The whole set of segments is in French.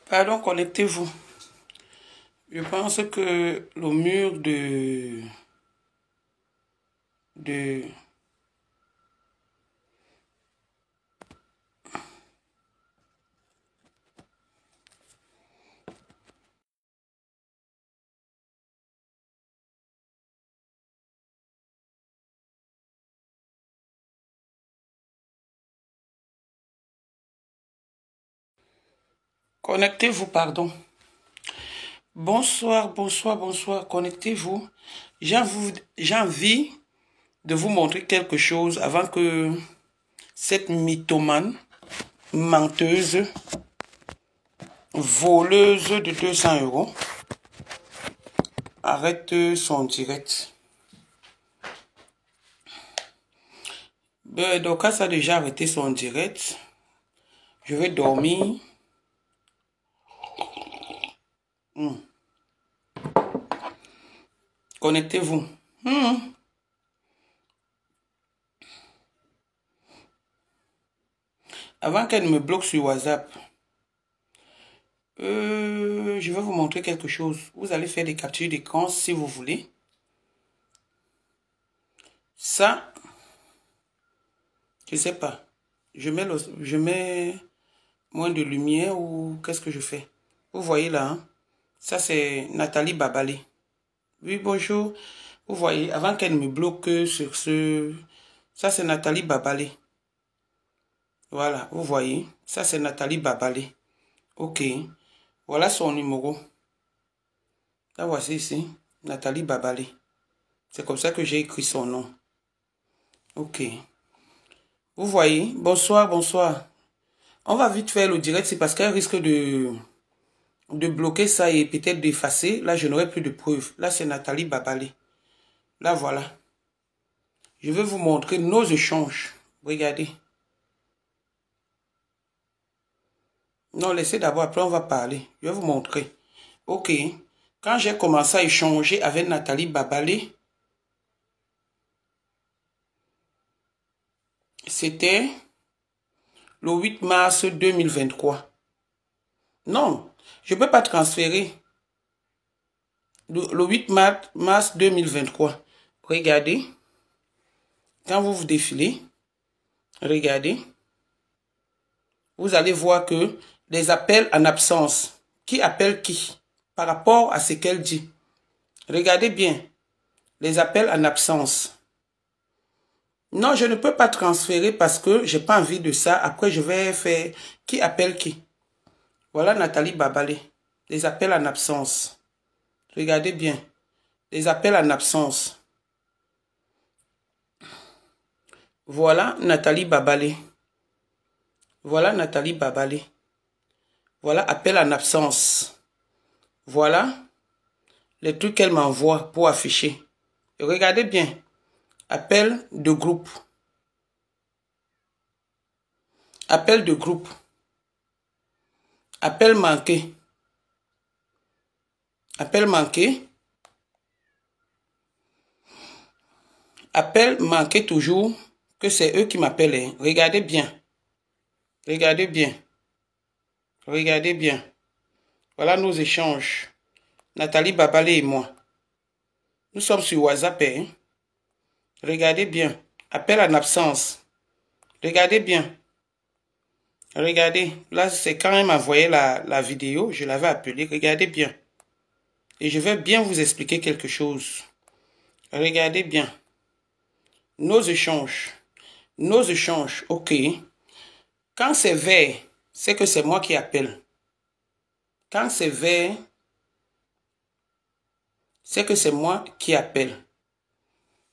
Pardon, connectez-vous. Je pense que le mur de... Connectez-vous, pardon. Bonsoir, bonsoir, bonsoir. Connectez-vous. J'ai envie de vous montrer quelque chose avant que cette mythomane, menteuse, voleuse de 200 € arrête son direct. Donc, ça a déjà arrêté son direct. Je vais dormir. Connectez-vous. Avant qu'elle me bloque sur WhatsApp, je vais vous montrer quelque chose. Vous allez faire des captures d'écran si vous voulez. Ça, je sais pas. Je mets moins de lumière ou qu'est-ce que je fais? Vous voyez là, hein? Ça c'est Nathalie Babalé. Oui, bonjour. Vous voyez, avant qu'elle me bloque sur ce... Ça c'est Nathalie Babalé. Voilà, vous voyez. Ça c'est Nathalie Babalé. Ok. Voilà son numéro. Là, voici ici. Nathalie Babalé. C'est comme ça que j'ai écrit son nom. Ok. Vous voyez. Bonsoir, bonsoir. On va vite faire le direct. C'est parce qu'elle risque de bloquer ça et peut-être d'effacer. Là, je n'aurai plus de preuves. Là, c'est Nathalie Babalé. Là, voilà. Je vais vous montrer nos échanges. Regardez. Non, laissez d'abord. Après, on va parler. Je vais vous montrer. Ok. Quand j'ai commencé à échanger avec Nathalie Babalé, c'était le 8 mars 2023. Non, je ne peux pas transférer. Le 8 mars 2023. Regardez. Quand vous vous défilez, regardez. Vous allez voir que les appels en absence. Qui appelle qui? Par rapport à ce qu'elle dit. Regardez bien. Les appels en absence. Non, je ne peux pas transférer parce que je n'ai pas envie de ça. Après, je vais faire qui appelle qui. Voilà Nathalie Babalé. Les appels en absence. Regardez bien. Les appels en absence. Voilà Nathalie Babalé. Voilà Nathalie Babalé. Voilà appel en absence. Voilà les trucs qu'elle m'envoie pour afficher. Et regardez bien. Appel de groupe. Appel de groupe. Appel manqué. Appel manqué. Appel manqué toujours. Que c'est eux qui m'appellent. Regardez bien. Regardez bien. Regardez bien. Voilà nos échanges. Nathalie Babalé et moi. Nous sommes sur WhatsApp. Hein? Regardez bien. Appel en absence. Regardez bien. Regardez. Là, c'est quand même envoyé la vidéo. Je l'avais appelé. Regardez bien. Et je vais bien vous expliquer quelque chose. Regardez bien. Nos échanges. Nos échanges. Ok. Quand c'est vert, c'est que c'est moi qui appelle. Quand c'est vert, c'est que c'est moi qui appelle.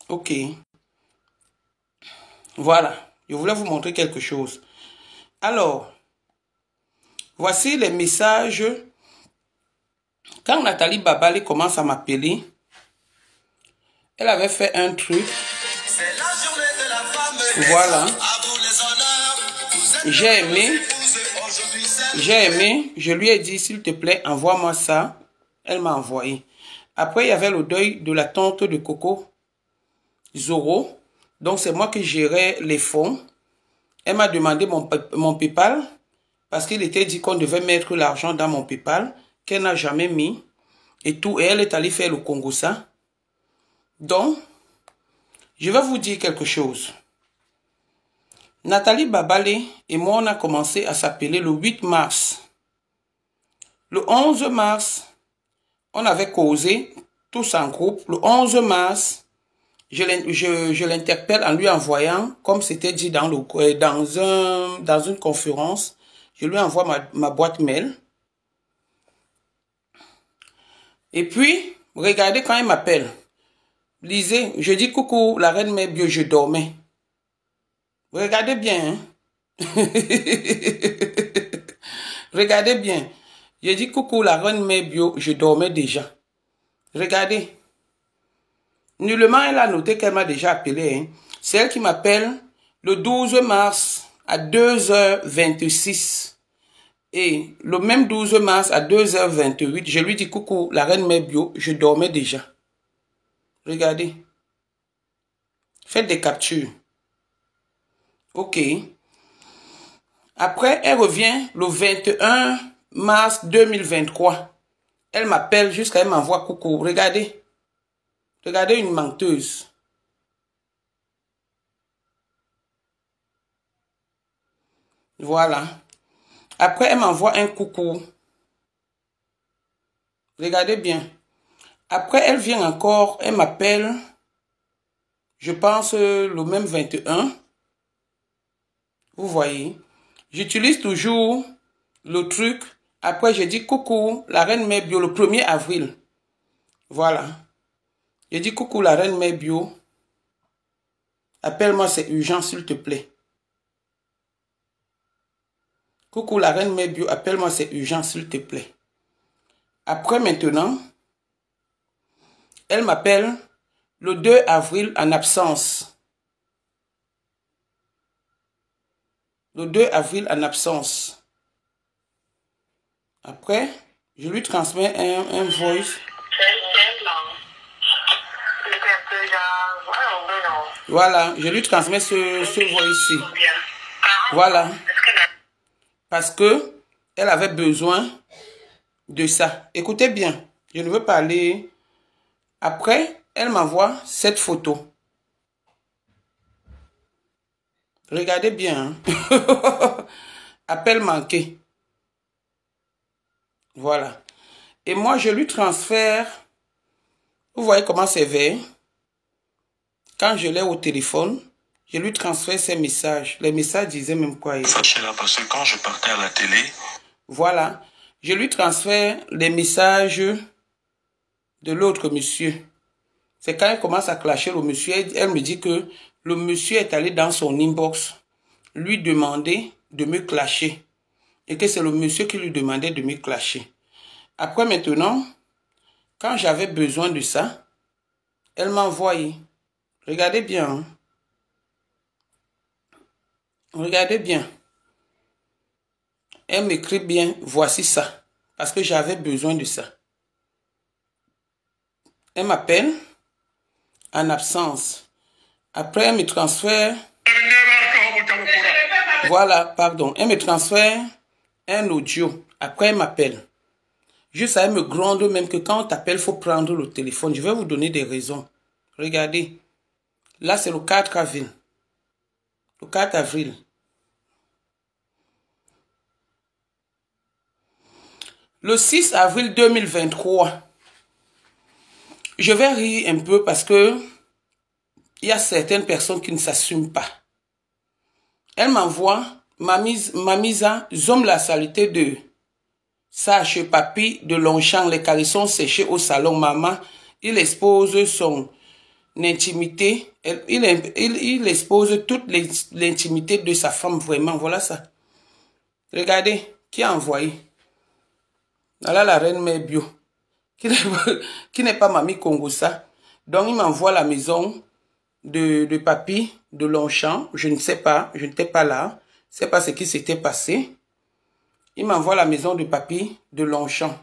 Ok. Voilà. Je voulais vous montrer quelque chose. Alors, voici les messages. Quand Nathalie Babalé commence à m'appeler, elle avait fait un truc. Voilà. J'ai aimé. Je lui ai dit, s'il te plaît, envoie-moi ça. Elle m'a envoyé. Après, il y avait le deuil de la tante de Coco Zoro. Donc, c'est moi qui gérais les fonds. Elle m'a demandé mon PayPal parce qu'il était dit qu'on devait mettre l'argent dans mon PayPal, qu'elle n'a jamais mis, et tout, et elle est allée faire le Congo ça. Donc, je vais vous dire quelque chose. Nathalie Babale et moi, on a commencé à s'appeler le 8 mars. Le 11 mars, on avait causé, tous en groupe. Le 11 mars, je l'interpelle en lui envoyant, comme c'était dit dans une conférence, je lui envoie ma boîte mail. Et puis, regardez quand il m'appelle. Lisez, je dis coucou, la reine mère bio, je dormais. Regardez bien. Hein? Regardez bien. Je dis coucou, la reine mère bio, je dormais déjà. Regardez. Nullement, elle a noté qu'elle m'a déjà appelé. Hein. C'est elle qui m'appelle le 12 mars à 2h26. Et le même 12 mars à 2h28, je lui dis coucou, la reine mère bio, je dormais déjà. Regardez. Faites des captures. Ok. Après, elle revient le 21 mars 2023. Elle m'appelle jusqu'à elle m'envoie coucou. Regardez. Regardez une menteuse. Voilà. Après, elle m'envoie un coucou. Regardez bien. Après, elle vient encore. Elle m'appelle. Je pense le même 21. Vous voyez. J'utilise toujours le truc. Après, je dis coucou, la reine mère bio, le 1er avril. Voilà. Je dis coucou, la reine mère bio. Appelle-moi, c'est urgent, s'il te plaît. Coucou, la reine mère bio, appelle-moi, c'est urgent, s'il te plaît. Après, maintenant, elle m'appelle le 2 avril en absence. Le 2 avril en absence. Après, je lui transmets un voice. Voilà, je lui transmets ce voice-ci. Voilà. Parce que elle avait besoin de ça. Écoutez bien, je ne veux pas aller. Après, elle m'envoie cette photo. Regardez bien. Hein? Appel manqué. Voilà. Et moi, je lui transfère. Vous voyez comment c'est vert. Quand je l'ai au téléphone, je lui transfère ces messages. Les messages disaient même quoi. Parce que quand je partais à la télé... Voilà. Je lui transfère les messages de l'autre monsieur. C'est quand elle commence à clasher le monsieur, elle me dit que le monsieur est allé dans son inbox lui demander de me clasher. Et que c'est le monsieur qui lui demandait de me clasher. Après maintenant, quand j'avais besoin de ça, elle m'a envoyé. Regardez bien. Hein? Regardez bien. Elle m'écrit bien, voici ça. Parce que j'avais besoin de ça. Elle m'appelle en absence. Après, elle me transfère. Voilà, pardon. Elle me transfère un audio. Après, elle m'appelle. Juste, elle me gronde même que quand on t'appelle, il faut prendre le téléphone. Je vais vous donner des raisons. Regardez. Là, c'est le 4 avril. Le 4 avril. Le 6 avril 2023, je vais rire un peu parce que il y a certaines personnes qui ne s'assument pas. Elle m'envoie Mamisa, Zom la saleté de Sache Papi de Longchamp, les caleçons séchés au salon maman. Il expose son intimité. Il expose toute l'intimité de sa femme, vraiment. Voilà ça. Regardez, qui a envoyé? Voilà la reine mère bio. Qui n'est pas Mamie Kongosa. Donc, il m'envoie la maison de Papi de Longchamp. Je ne sais pas. Je n'étais pas là. Je ne sais pas ce qui s'était passé. Il m'envoie la maison de Papi de Longchamp.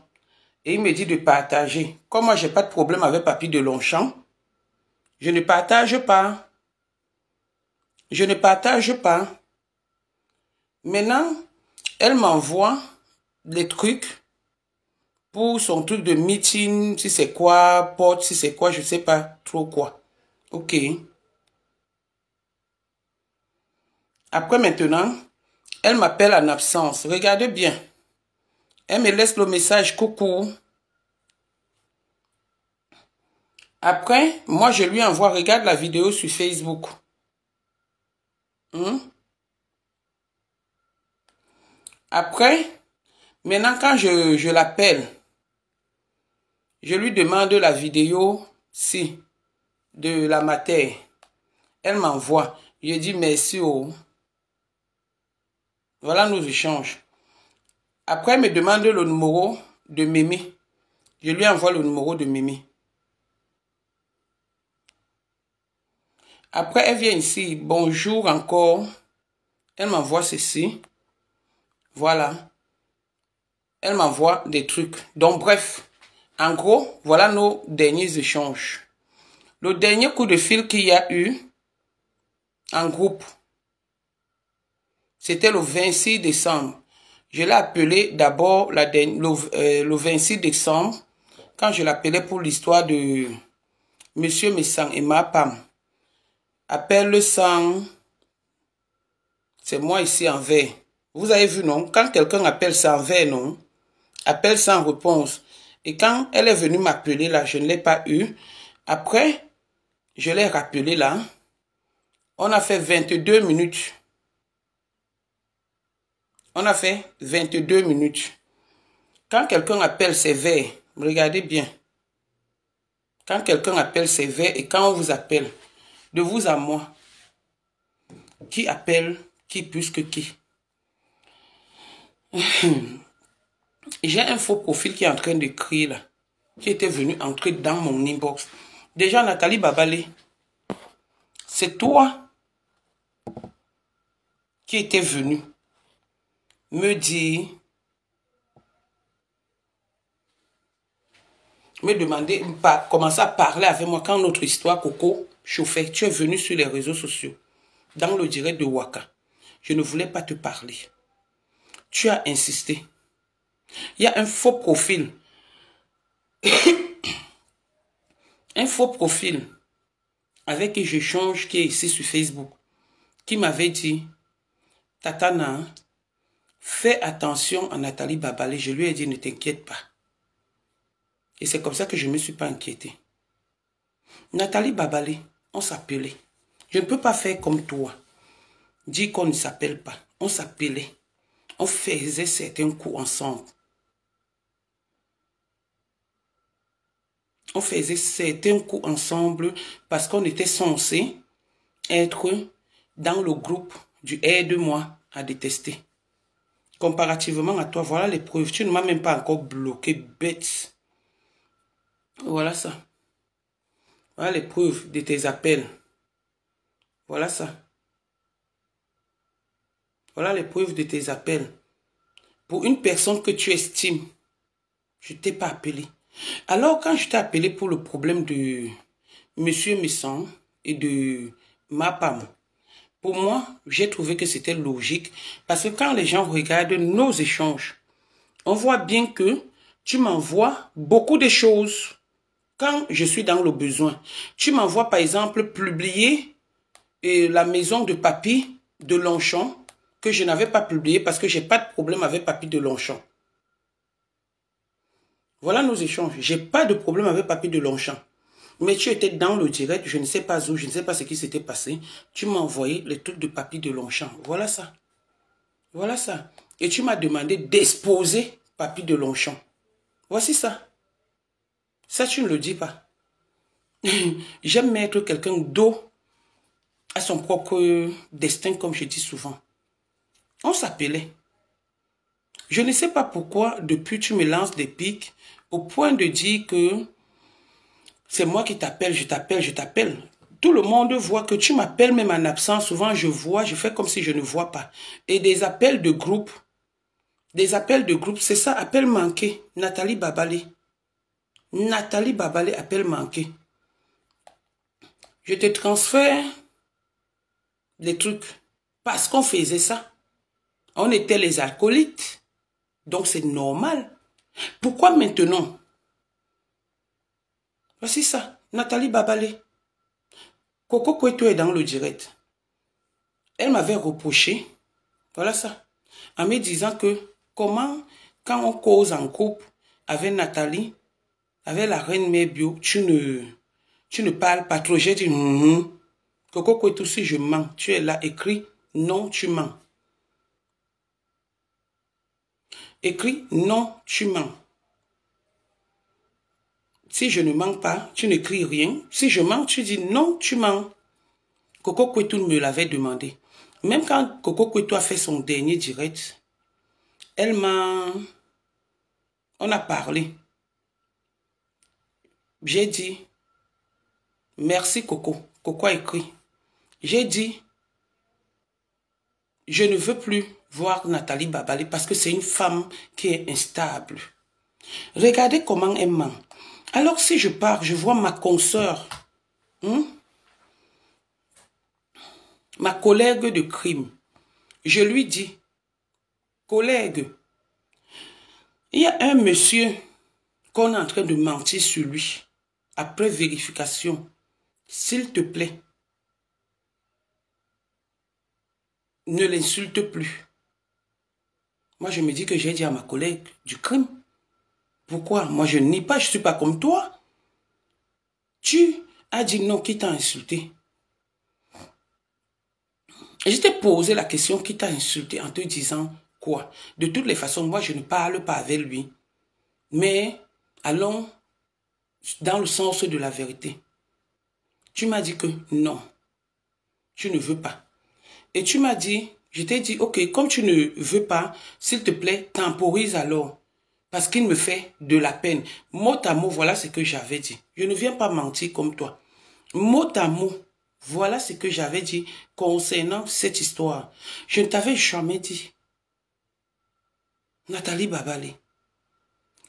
Et il me dit de partager. Comme moi, je n'ai pas de problème avec Papi de Longchamp, je ne partage pas. Je ne partage pas. Maintenant, Elle m'envoie des trucs pour son truc de meeting, si c'est quoi, pote, si c'est quoi, je sais pas trop quoi. Ok. Après maintenant, elle m'appelle en absence. Regardez bien. Elle me laisse le message coucou. Après, moi je lui envoie, regarde la vidéo sur Facebook. Après, maintenant quand je l'appelle, je lui demande la vidéo, si, de la matière. Elle m'envoie. Je dis merci. Oh. Voilà nos échanges. Après, elle me demande le numéro de Mimi. Je lui envoie le numéro de Mimi. Après, elle vient ici. Bonjour encore. Elle m'envoie ceci. Voilà. Elle m'envoie des trucs. Donc, bref. En gros, voilà nos derniers échanges. Le dernier coup de fil qu'il y a eu en groupe, c'était le 26 décembre. Je l'ai appelé d'abord le 26 décembre, quand je l'appelais pour l'histoire de Monsieur Messang et ma Pam. Appelle le sang. C'est moi ici en vert. Vous avez vu, non? Quand quelqu'un appelle ça en vert, non? Appelle sans réponse. Et quand elle est venue m'appeler là, je ne l'ai pas eu. Après, je l'ai rappelé là. On a fait 22 minutes. On a fait 22 minutes. Quand quelqu'un appelle, c'est vert. Regardez bien. Quand quelqu'un appelle, c'est vert. Et quand on vous appelle, de vous à moi, qui appelle qui plus que qui? J'ai un faux profil qui est en train d'écrire là. Qui était venu entrer dans mon inbox. Déjà, Nathalie Babalé, c'est toi qui était venu me dire, me demander, commencer à parler avec moi quand notre histoire Coco chauffait. Tu es venu sur les réseaux sociaux, dans le direct de Waka. Je ne voulais pas te parler. Tu as insisté. Il y a un faux profil. Un faux profil avec qui j'échange, qui est ici sur Facebook, qui m'avait dit, Tatana, fais attention à Nathalie Babalé. Je lui ai dit, ne t'inquiète pas. Et c'est comme ça que je ne me suis pas inquiété. Nathalie Babalé, on s'appelait. Je ne peux pas faire comme toi. Dire qu'on ne s'appelle pas. On s'appelait. On faisait certains coups ensemble. On faisait certains coups ensemble parce qu'on était censé être dans le groupe du aide-moi à détester. Comparativement à toi, voilà les preuves. Tu ne m'as même pas encore bloqué, bête. Voilà ça. Voilà les preuves de tes appels. Voilà ça. Voilà les preuves de tes appels. Pour une personne que tu estimes, je ne t'ai pas appelé. Alors, quand je t'ai appelé pour le problème de Monsieur Messang et de ma Pam, pour moi, j'ai trouvé que c'était logique. Parce que quand les gens regardent nos échanges, on voit bien que tu m'envoies beaucoup de choses quand je suis dans le besoin. Tu m'envoies par exemple publier la maison de Papy de Longchamp que je n'avais pas publié parce que je n'ai pas de problème avec Papy de Longchamp. Voilà nos échanges. Je n'ai pas de problème avec Papy de Longchamp. Mais tu étais dans le direct, je ne sais pas où, je ne sais pas ce qui s'était passé. Tu m'as envoyé les trucs de Papy de Longchamp. Voilà ça. Voilà ça. Et tu m'as demandé d'exposer Papy de Longchamp. Voici ça. Ça, tu ne le dis pas. J'aime mettre quelqu'un d'eau à son propre destin, comme je dis souvent. On s'appelait. Je ne sais pas pourquoi, depuis tu me lances des pics, au point de dire que c'est moi qui t'appelle, je t'appelle, je t'appelle. Tout le monde voit que tu m'appelles même en absence. Souvent, je vois, je fais comme si je ne vois pas. Et des appels de groupe, c'est ça, appel manqué. Nathalie Babalé. Nathalie Babalé, appel manqué. Je te transfère les trucs parce qu'on faisait ça. On était les alcoolites. Donc c'est normal. Pourquoi maintenant? Voici ça. Nathalie Babalé. Coco Kweto est dans le direct. Elle m'avait reproché. Voilà ça. En me disant que comment, quand on cause en couple avec Nathalie, avec la reine mère bio, tu ne parles pas trop. J'ai dit, Coco Kweto, si je mens, tu es là, écrit, non, tu mens. Écrit, non, tu mens. Si je ne mens pas, tu n'écris rien. Si je mens, tu dis non, tu mens. Coco Kweto me l'avait demandé. Même quand Coco Kweto a fait son dernier direct, on a parlé. J'ai dit, merci Coco. Coco a écrit. J'ai dit, je ne veux plus voir Nathalie Babalé parce que c'est une femme qui est instable. Regardez comment elle ment. Alors si je pars, je vois ma consoeur, ma collègue de crime. Je lui dis, collègue, il y a un monsieur qu'on est en train de mentir sur lui. Après vérification, s'il te plaît, ne l'insulte plus. Moi, je me dis que j'ai dit à ma collègue du crime. Pourquoi? Moi, je ne nie pas, je ne suis pas comme toi. Tu as dit non, qui t'a insulté? Et je t'ai posé la question, qui t'a insulté, en te disant quoi? De toutes les façons, moi, je ne parle pas avec lui. Mais allons dans le sens de la vérité. Tu m'as dit que non, tu ne veux pas. Et tu m'as dit, je t'ai dit, ok, comme tu ne veux pas, s'il te plaît, temporise alors. Parce qu'il me fait de la peine. Mot à mot, voilà ce que j'avais dit. Je ne viens pas mentir comme toi. Mot à mot, voilà ce que j'avais dit concernant cette histoire. Je ne t'avais jamais dit. Nathalie Babalé,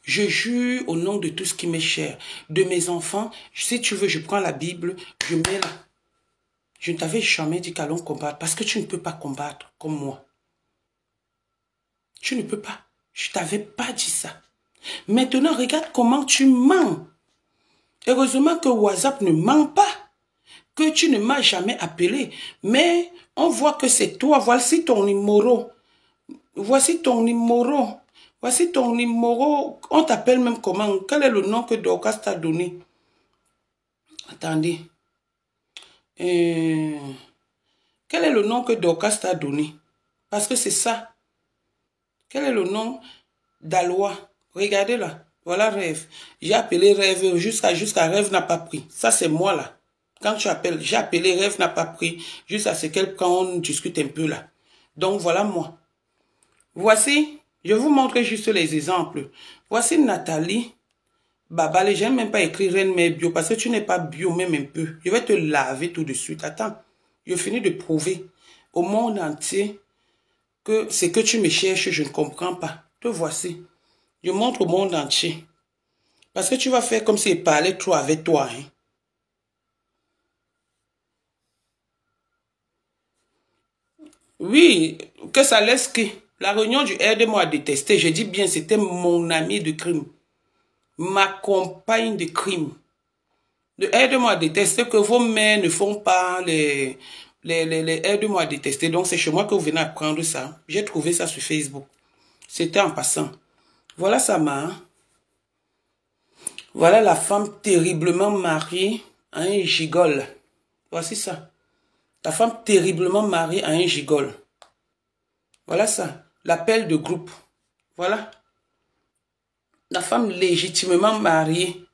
je jure au nom de tout ce qui m'est cher, de mes enfants, si tu veux, je prends la Bible, je mets là. Je ne t'avais jamais dit qu'allons combattre, parce que tu ne peux pas combattre comme moi. Tu ne peux pas. Je ne t'avais pas dit ça. Maintenant, regarde comment tu mens. Heureusement que WhatsApp ne ment pas, que tu ne m'as jamais appelé. Mais on voit que c'est toi. Voici ton numéro. Voici ton numéro. Voici ton numéro. On t'appelle même comment? Quel est le nom que Dorcas t'a donné? Attendez. Quel est le nom que Dorcas t'a donné? Parce que c'est ça. Quel est le nom d'Alois? Regardez là. Voilà Rêve. J'ai appelé Rêve jusqu'à Rêve n'a pas pris. Ça c'est moi là. Quand tu appelles, j'ai appelé Rêve n'a pas pris. Jusqu'à ce qu'elle quand on discute un peu là. Donc voilà moi. Voici, je vous montre juste les exemples. Voici Nathalie Babalé. Je n'ai même pas écrit Reine Mère Bio parce que tu n'es pas bio même un peu. Je vais te laver tout de suite. Attends. Je finis de prouver au monde entier que ce que tu me cherches, je ne comprends pas. Te voici. Je montre au monde entier. Parce que tu vas faire comme s'il parlait trop avec toi. Hein. Oui, que ça laisse que la réunion du Aide-moi à détester, je dis bien, c'était mon ami de crime. Ma compagne de crime. Le Aide-moi à détester que vos mères ne font pas les Aide-moi à détester. Donc c'est chez moi que vous venez apprendre ça. J'ai trouvé ça sur Facebook. C'était en passant. Voilà sa main. Voilà la femme terriblement mariée à un gigole. Voici ça. La femme terriblement mariée à un gigole. Voilà ça. L'appel de groupe. Voilà. La femme légitimement mariée.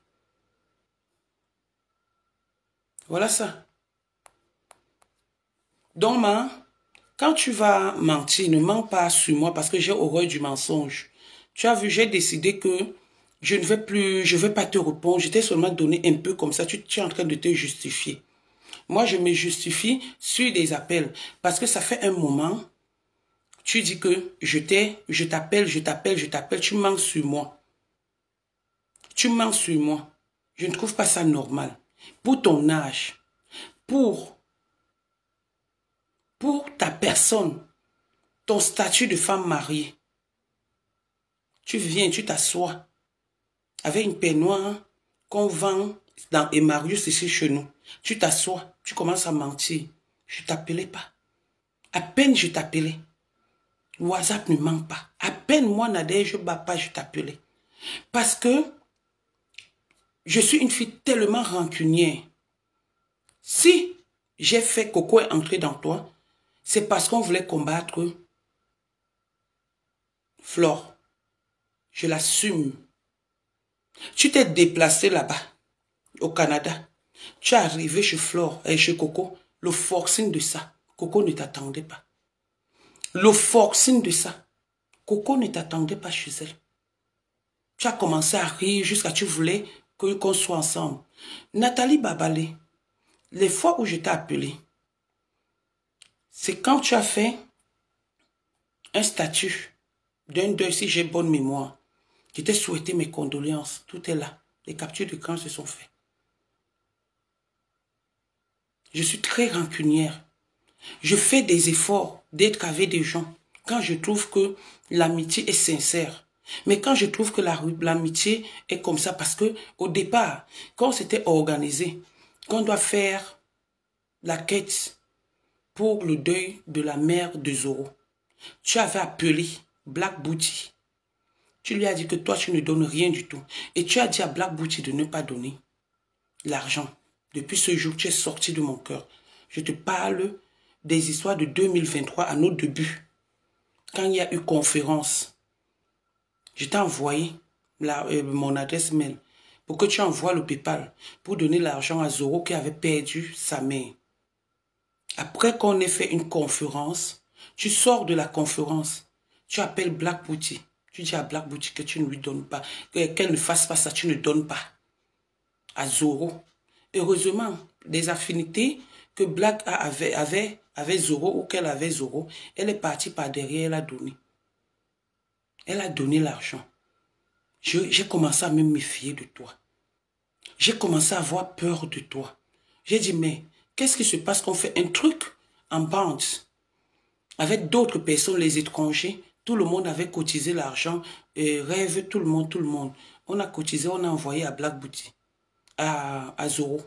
Voilà ça. Donc, quand tu vas mentir, ne mens pas sur moi parce que j'ai horreur du mensonge. Tu as vu, j'ai décidé que je ne vais plus, je ne vais pas te répondre. Je t'ai seulement donné un peu comme ça. Tu es en train de te justifier. Moi, je me justifie sur des appels. Parce que ça fait un moment, tu dis que je t'appelle, tu mens sur moi. Tu mens sur moi. Je ne trouve pas ça normal. Pour ton âge, pour ta personne, ton statut de femme mariée. Tu viens, tu t'assois avec une peignoir qu'on vend dans Emmaüs ici chez nous. Tu t'assois, tu commences à mentir. Je ne t'appelais pas. À peine je t'appelais. WhatsApp ne manque pas. À peine moi, Nadège, je ne bats pas, je t'appelais. Parce que je suis une fille tellement rancunière. Si j'ai fait Coco est entré dans toi, c'est parce qu'on voulait combattre Flore. Je l'assume. Tu t'es déplacé là-bas, au Canada. Tu es arrivé chez Flore et chez Coco. Le forcing de ça, Coco ne t'attendait pas. Le forcing de ça, Coco ne t'attendait pas chez elle. Tu as commencé à rire jusqu'à ce que tu voulais qu'on soit ensemble. Nathalie Babalé, les fois où je t'ai appelé, c'est quand tu as fait un statut d'un deuil, si j'ai bonne mémoire. Je t'ai souhaité mes condoléances. Tout est là. Les captures d'écran se sont faites. Je suis très rancunière. Je fais des efforts d'être avec des gens quand je trouve que l'amitié est sincère. Mais quand je trouve que l'amitié est comme ça, parce que au départ, quand c'était organisé, qu'on doit faire la quête pour le deuil de la mère de Zoro, tu avais appelé Black Booty. Tu lui as dit que toi, tu ne donnes rien du tout. Et tu as dit à Black Booty de ne pas donner l'argent. Depuis ce jour, tu es sorti de mon cœur. Je te parle des histoires de 2023 à nos débuts. Quand il y a eu conférence, je t'ai envoyé mon adresse mail pour que tu envoies le PayPal pour donner l'argent à Zoro qui avait perdu sa mère. Après qu'on ait fait une conférence, tu sors de la conférence, tu appelles Black Booty. Tu dis à Black Booty que tu ne lui donnes pas, qu'elle ne fasse pas ça, tu ne donnes pas à Zoro. Heureusement, des affinités que Black avait Zoro ou qu'elle avait Zoro, elle est partie par derrière, elle a donné. Elle a donné l'argent. J'ai commencé à me méfier de toi. J'ai commencé à avoir peur de toi. J'ai dit, mais qu'est-ce qui se passe qu'on fait un truc en bande avec d'autres personnes, les étrangers? Tout le monde avait cotisé l'argent. Rêve, tout le monde. On a cotisé, on a envoyé à Black Booty, à Zoro.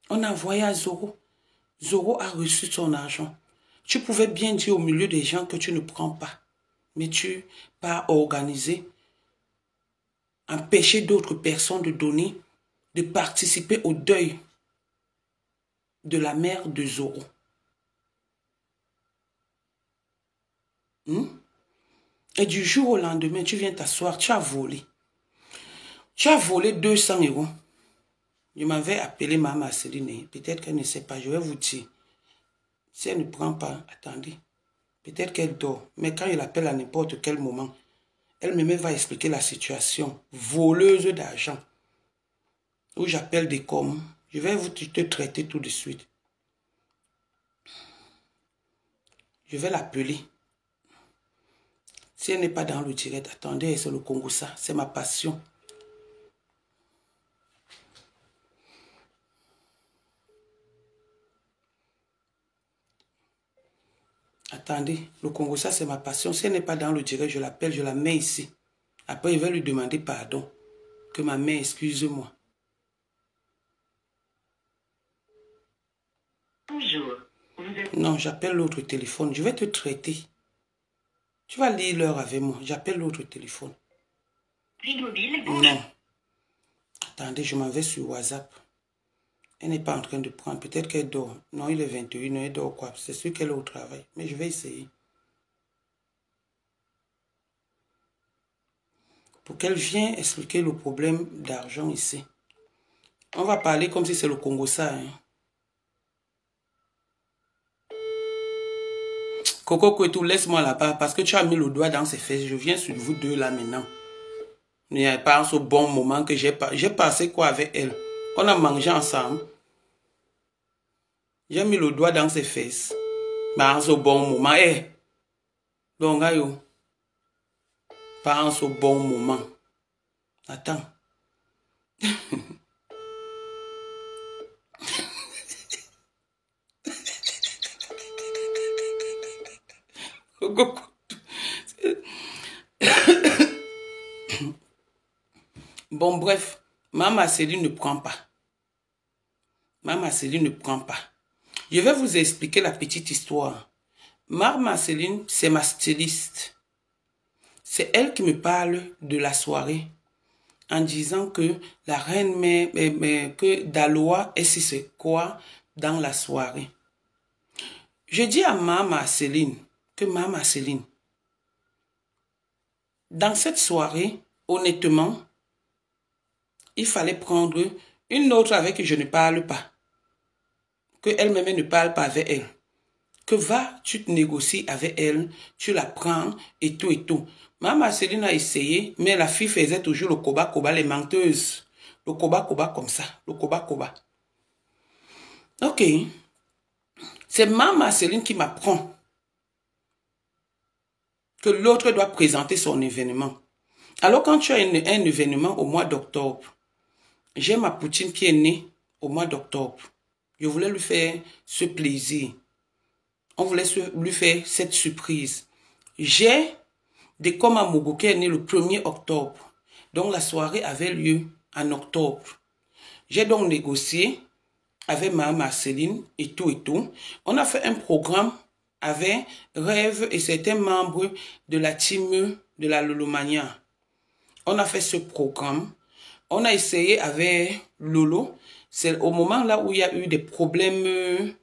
On a envoyé à Zoro. Zoro a reçu son argent. Tu pouvais bien dire au milieu des gens que tu ne prends pas. Mais tu pas organisé, empêcher d'autres personnes de donner, de participer au deuil de la mère de Zoro. Et du jour au lendemain, tu viens t'asseoir, tu as volé. Tu as volé 200 €. Je m'avais appelé Maman Céline. Peut-être qu'elle ne sait pas, je vais vous dire. Si elle ne prend pas, attendez. Peut-être qu'elle dort. Mais quand il appelle à n'importe quel moment, elle-même va expliquer la situation. Voleuse d'argent. Ou j'appelle des coms. Je vais te traiter tout de suite. Je vais l'appeler. Si elle n'est pas dans le direct, attendez, c'est le Congo ça. C'est ma passion. Attendez, le Congo ça, c'est ma passion. Si elle n'est pas dans le direct, je l'appelle, je la mets ici. Après, il va lui demander pardon. Que ma mère, excuse-moi. Bonjour. Non, j'appelle l'autre téléphone. Je vais te traiter. Tu vas lire l'heure avec moi. J'appelle l'autre téléphone. Mobile, non. Attendez, je m'en vais sur WhatsApp. Elle n'est pas en train de prendre. Peut-être qu'elle dort. Non, il est 21 h. Elle dort quoi? C'est sûr qu'elle est au travail. Mais je vais essayer. Pour qu'elle vienne expliquer le problème d'argent ici. On va parler comme si c'est le Congo ça. Hein. Coco Kwetou, laisse-moi là-bas parce que tu as mis le doigt dans ses fesses. Je viens sur vous deux là maintenant. Il n'y a pas ce bon moment que j'ai passé quoi avec elle. On a mangé ensemble. J'ai mis le doigt dans ses fesses. Pas en ce bon moment. Eh. Donc, ayo. Pas en ce bon moment. Attends. Bon, bref, Maman Céline ne prend pas. Maman Céline ne prend pas. Je vais vous expliquer la petite histoire. Maman Céline, c'est ma styliste. C'est elle qui me parle de la soirée en disant que la reine, que Daloa est si c'est quoi dans la soirée. Je dis à Maman Céline que Maman Céline, dans cette soirée, honnêtement, il fallait prendre une autre avec qui je ne parle pas. Que elle-même ne parle pas avec elle. Que tu te négocies avec elle, tu la prends et tout et tout. Maman Céline a essayé, mais la fille faisait toujours le koba-koba, les menteuses. Le koba-koba comme ça, le koba-koba. Ok. C'est Maman Céline qui m'apprend que l'autre doit présenter son événement. Alors quand tu as un événement au mois d'octobre, j'ai ma poutine qui est née au mois d'octobre. Je voulais lui faire ce plaisir. On voulait lui faire cette surprise. J'ai des comme à Mogo qui est né le 1er octobre. Donc la soirée avait lieu en octobre. J'ai donc négocié avec Maman Céline et tout et tout. On a fait un programme avec Rêve et certains membres de la team de la Lolomania. On a fait ce programme. On a essayé avec Lolo. C'est au moment là où il y a eu des problèmes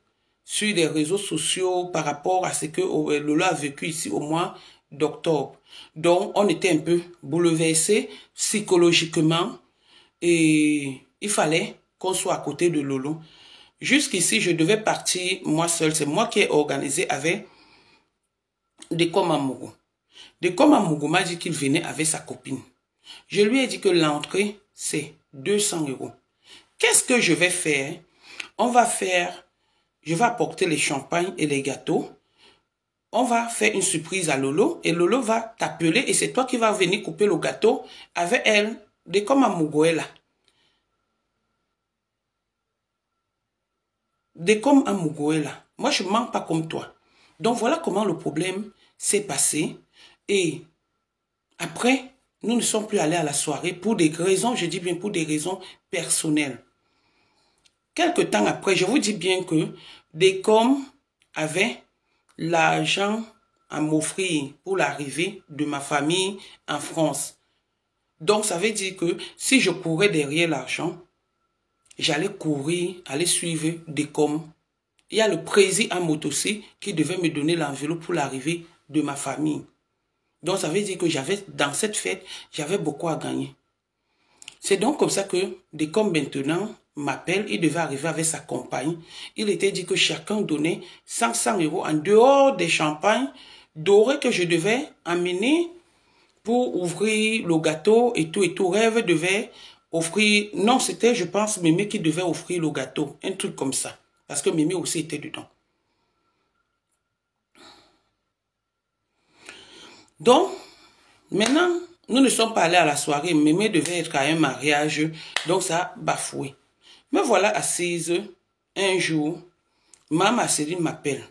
sur les réseaux sociaux par rapport à ce que Lolo a vécu ici au mois d'octobre. Donc, on était un peu bouleversé psychologiquement et il fallait qu'on soit à côté de Lolo. Jusqu'ici, je devais partir moi seul. C'est moi qui ai organisé avec Dekom Amougou. Dekom Amougou m'a dit qu'il venait avec sa copine. Je lui ai dit que l'entrée, c'est 200 €. Qu'est-ce que je vais faire? Je vais apporter les champagnes et les gâteaux. On va faire une surprise à Lolo et Lolo va t'appeler et c'est toi qui vas venir couper le gâteau avec elle, Dekom Amougou est là. Dekom Amougou est là. Moi, je ne mens pas comme toi. Donc, voilà comment le problème s'est passé. Et après, nous ne sommes plus allés à la soirée pour des raisons, je dis bien pour des raisons personnelles. Quelque temps après, je vous dis bien que Dekom avait l'argent à m'offrir pour l'arrivée de ma famille en France. Donc, ça veut dire que si je courais derrière l'argent, j'allais courir, aller suivre Dekom. Il y a le président en moto aussi qui devait me donner l'enveloppe pour l'arrivée de ma famille. Donc, ça veut dire que dans cette fête, j'avais beaucoup à gagner. C'est donc comme ça que Dekom maintenant m'appelle, il devait arriver avec sa compagne. Il était dit que chacun donnait 500 € en dehors des champagnes dorés que je devais amener pour ouvrir le gâteau et tout et tout. Rêve devait offrir, non c'était je pense Mémé qui devait offrir le gâteau, un truc comme ça. Parce que Mémé aussi était dedans. Donc, maintenant, nous ne sommes pas allés à la soirée. Mémé devait être à un mariage, donc ça a bafoué. Me voilà assise un jour. Maman Céline m'appelle.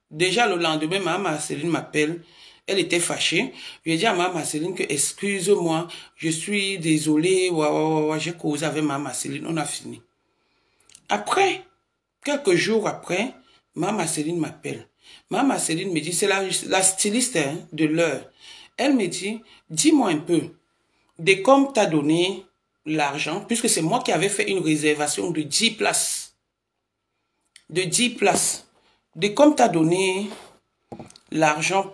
Déjà le lendemain, Maman Céline m'appelle. Elle était fâchée. Je lui ai dit à Maman Céline que excuse-moi, je suis désolée. J'ai causé avec Maman Céline. On a fini. Après, quelques jours après, Maman Céline m'appelle. Maman Céline me dit, c'est la styliste de l'heure. Elle me dit, dis-moi un peu, Dekom t'a donné l'argent, puisque c'est moi qui avais fait une réservation de 10 places. De 10 places. Dekom t'a donné l'argent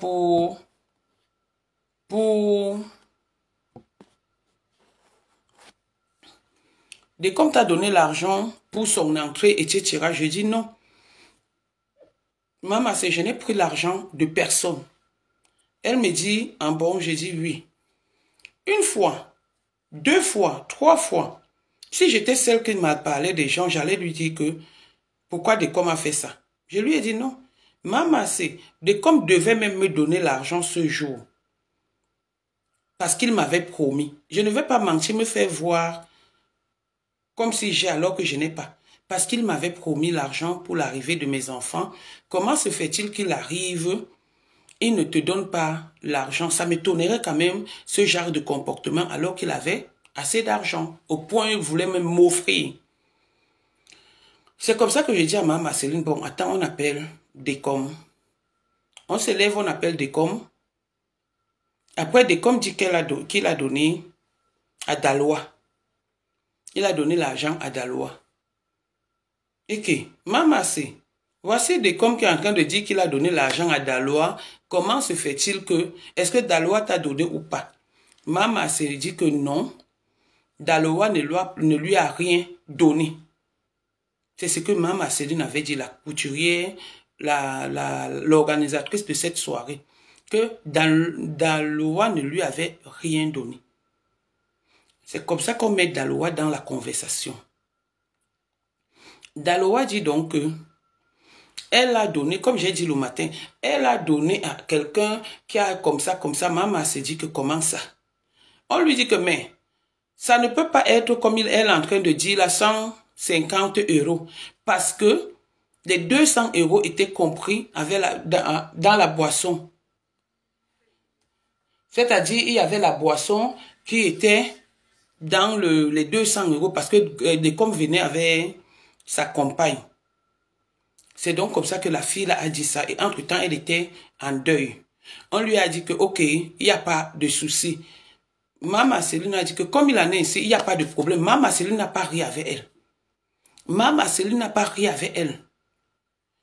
Dekom t'a donné l'argent pour son entrée, etc. Je dis non. Maman, je n'ai pris l'argent de personne. Elle me dit, en bon, je dis oui. Une fois, 2 fois, 3 fois, si j'étais celle qui m'a parlé des gens, j'allais lui dire que, pourquoi Dekom a fait ça? Je lui ai dit non. Maman, Dekom devait même me donner l'argent ce jour. Parce qu'il m'avait promis. Je ne vais pas mentir, me faire voir comme si j'ai alors que je n'ai pas. Parce qu'il m'avait promis l'argent pour l'arrivée de mes enfants. Comment se fait-il qu'il arrive il ne te donne pas l'argent. Ça m'étonnerait quand même, ce genre de comportement, alors qu'il avait assez d'argent, au point où il voulait même m'offrir. C'est comme ça que j'ai dit à maman Céline, bon, attends, on appelle Décom. On se lève, on appelle Décom. Après, Décom dit qu'il a donné à Dalois. Il a donné l'argent à Dalois. Et que, maman, c'est, voici Décom qui est en train de dire qu'il a donné l'argent à Dalois. Comment se fait-il que, est-ce que Dalois t'a donné ou pas? Maman, c'est dit que non, Dalois ne lui a rien donné. C'est ce que Maman Céline avait dit, la couturière, l'organisatrice de cette soirée, que Dalois ne lui avait rien donné. C'est comme ça qu'on met Dalois dans la conversation. Dalois dit donc que elle a donné, comme j'ai dit le matin, elle a donné à quelqu'un qui a comme ça, Maman s'est dit que comment ça? On lui dit que mais, ça ne peut pas être comme elle est en train de dire là, 150 €. Parce que les 200 € étaient compris avec dans la boisson. C'est-à-dire, il y avait la boisson qui était dans les 200 € parce que Décom venait avec sa compagne. C'est donc comme ça que la fille a dit ça. Et entre-temps, elle était en deuil. On lui a dit que, ok, il n'y a pas de souci. Maman Céline a dit que comme il en est ici, il n'y a pas de problème. Maman Céline n'a pas ri avec elle. Maman Céline n'a pas ri avec elle.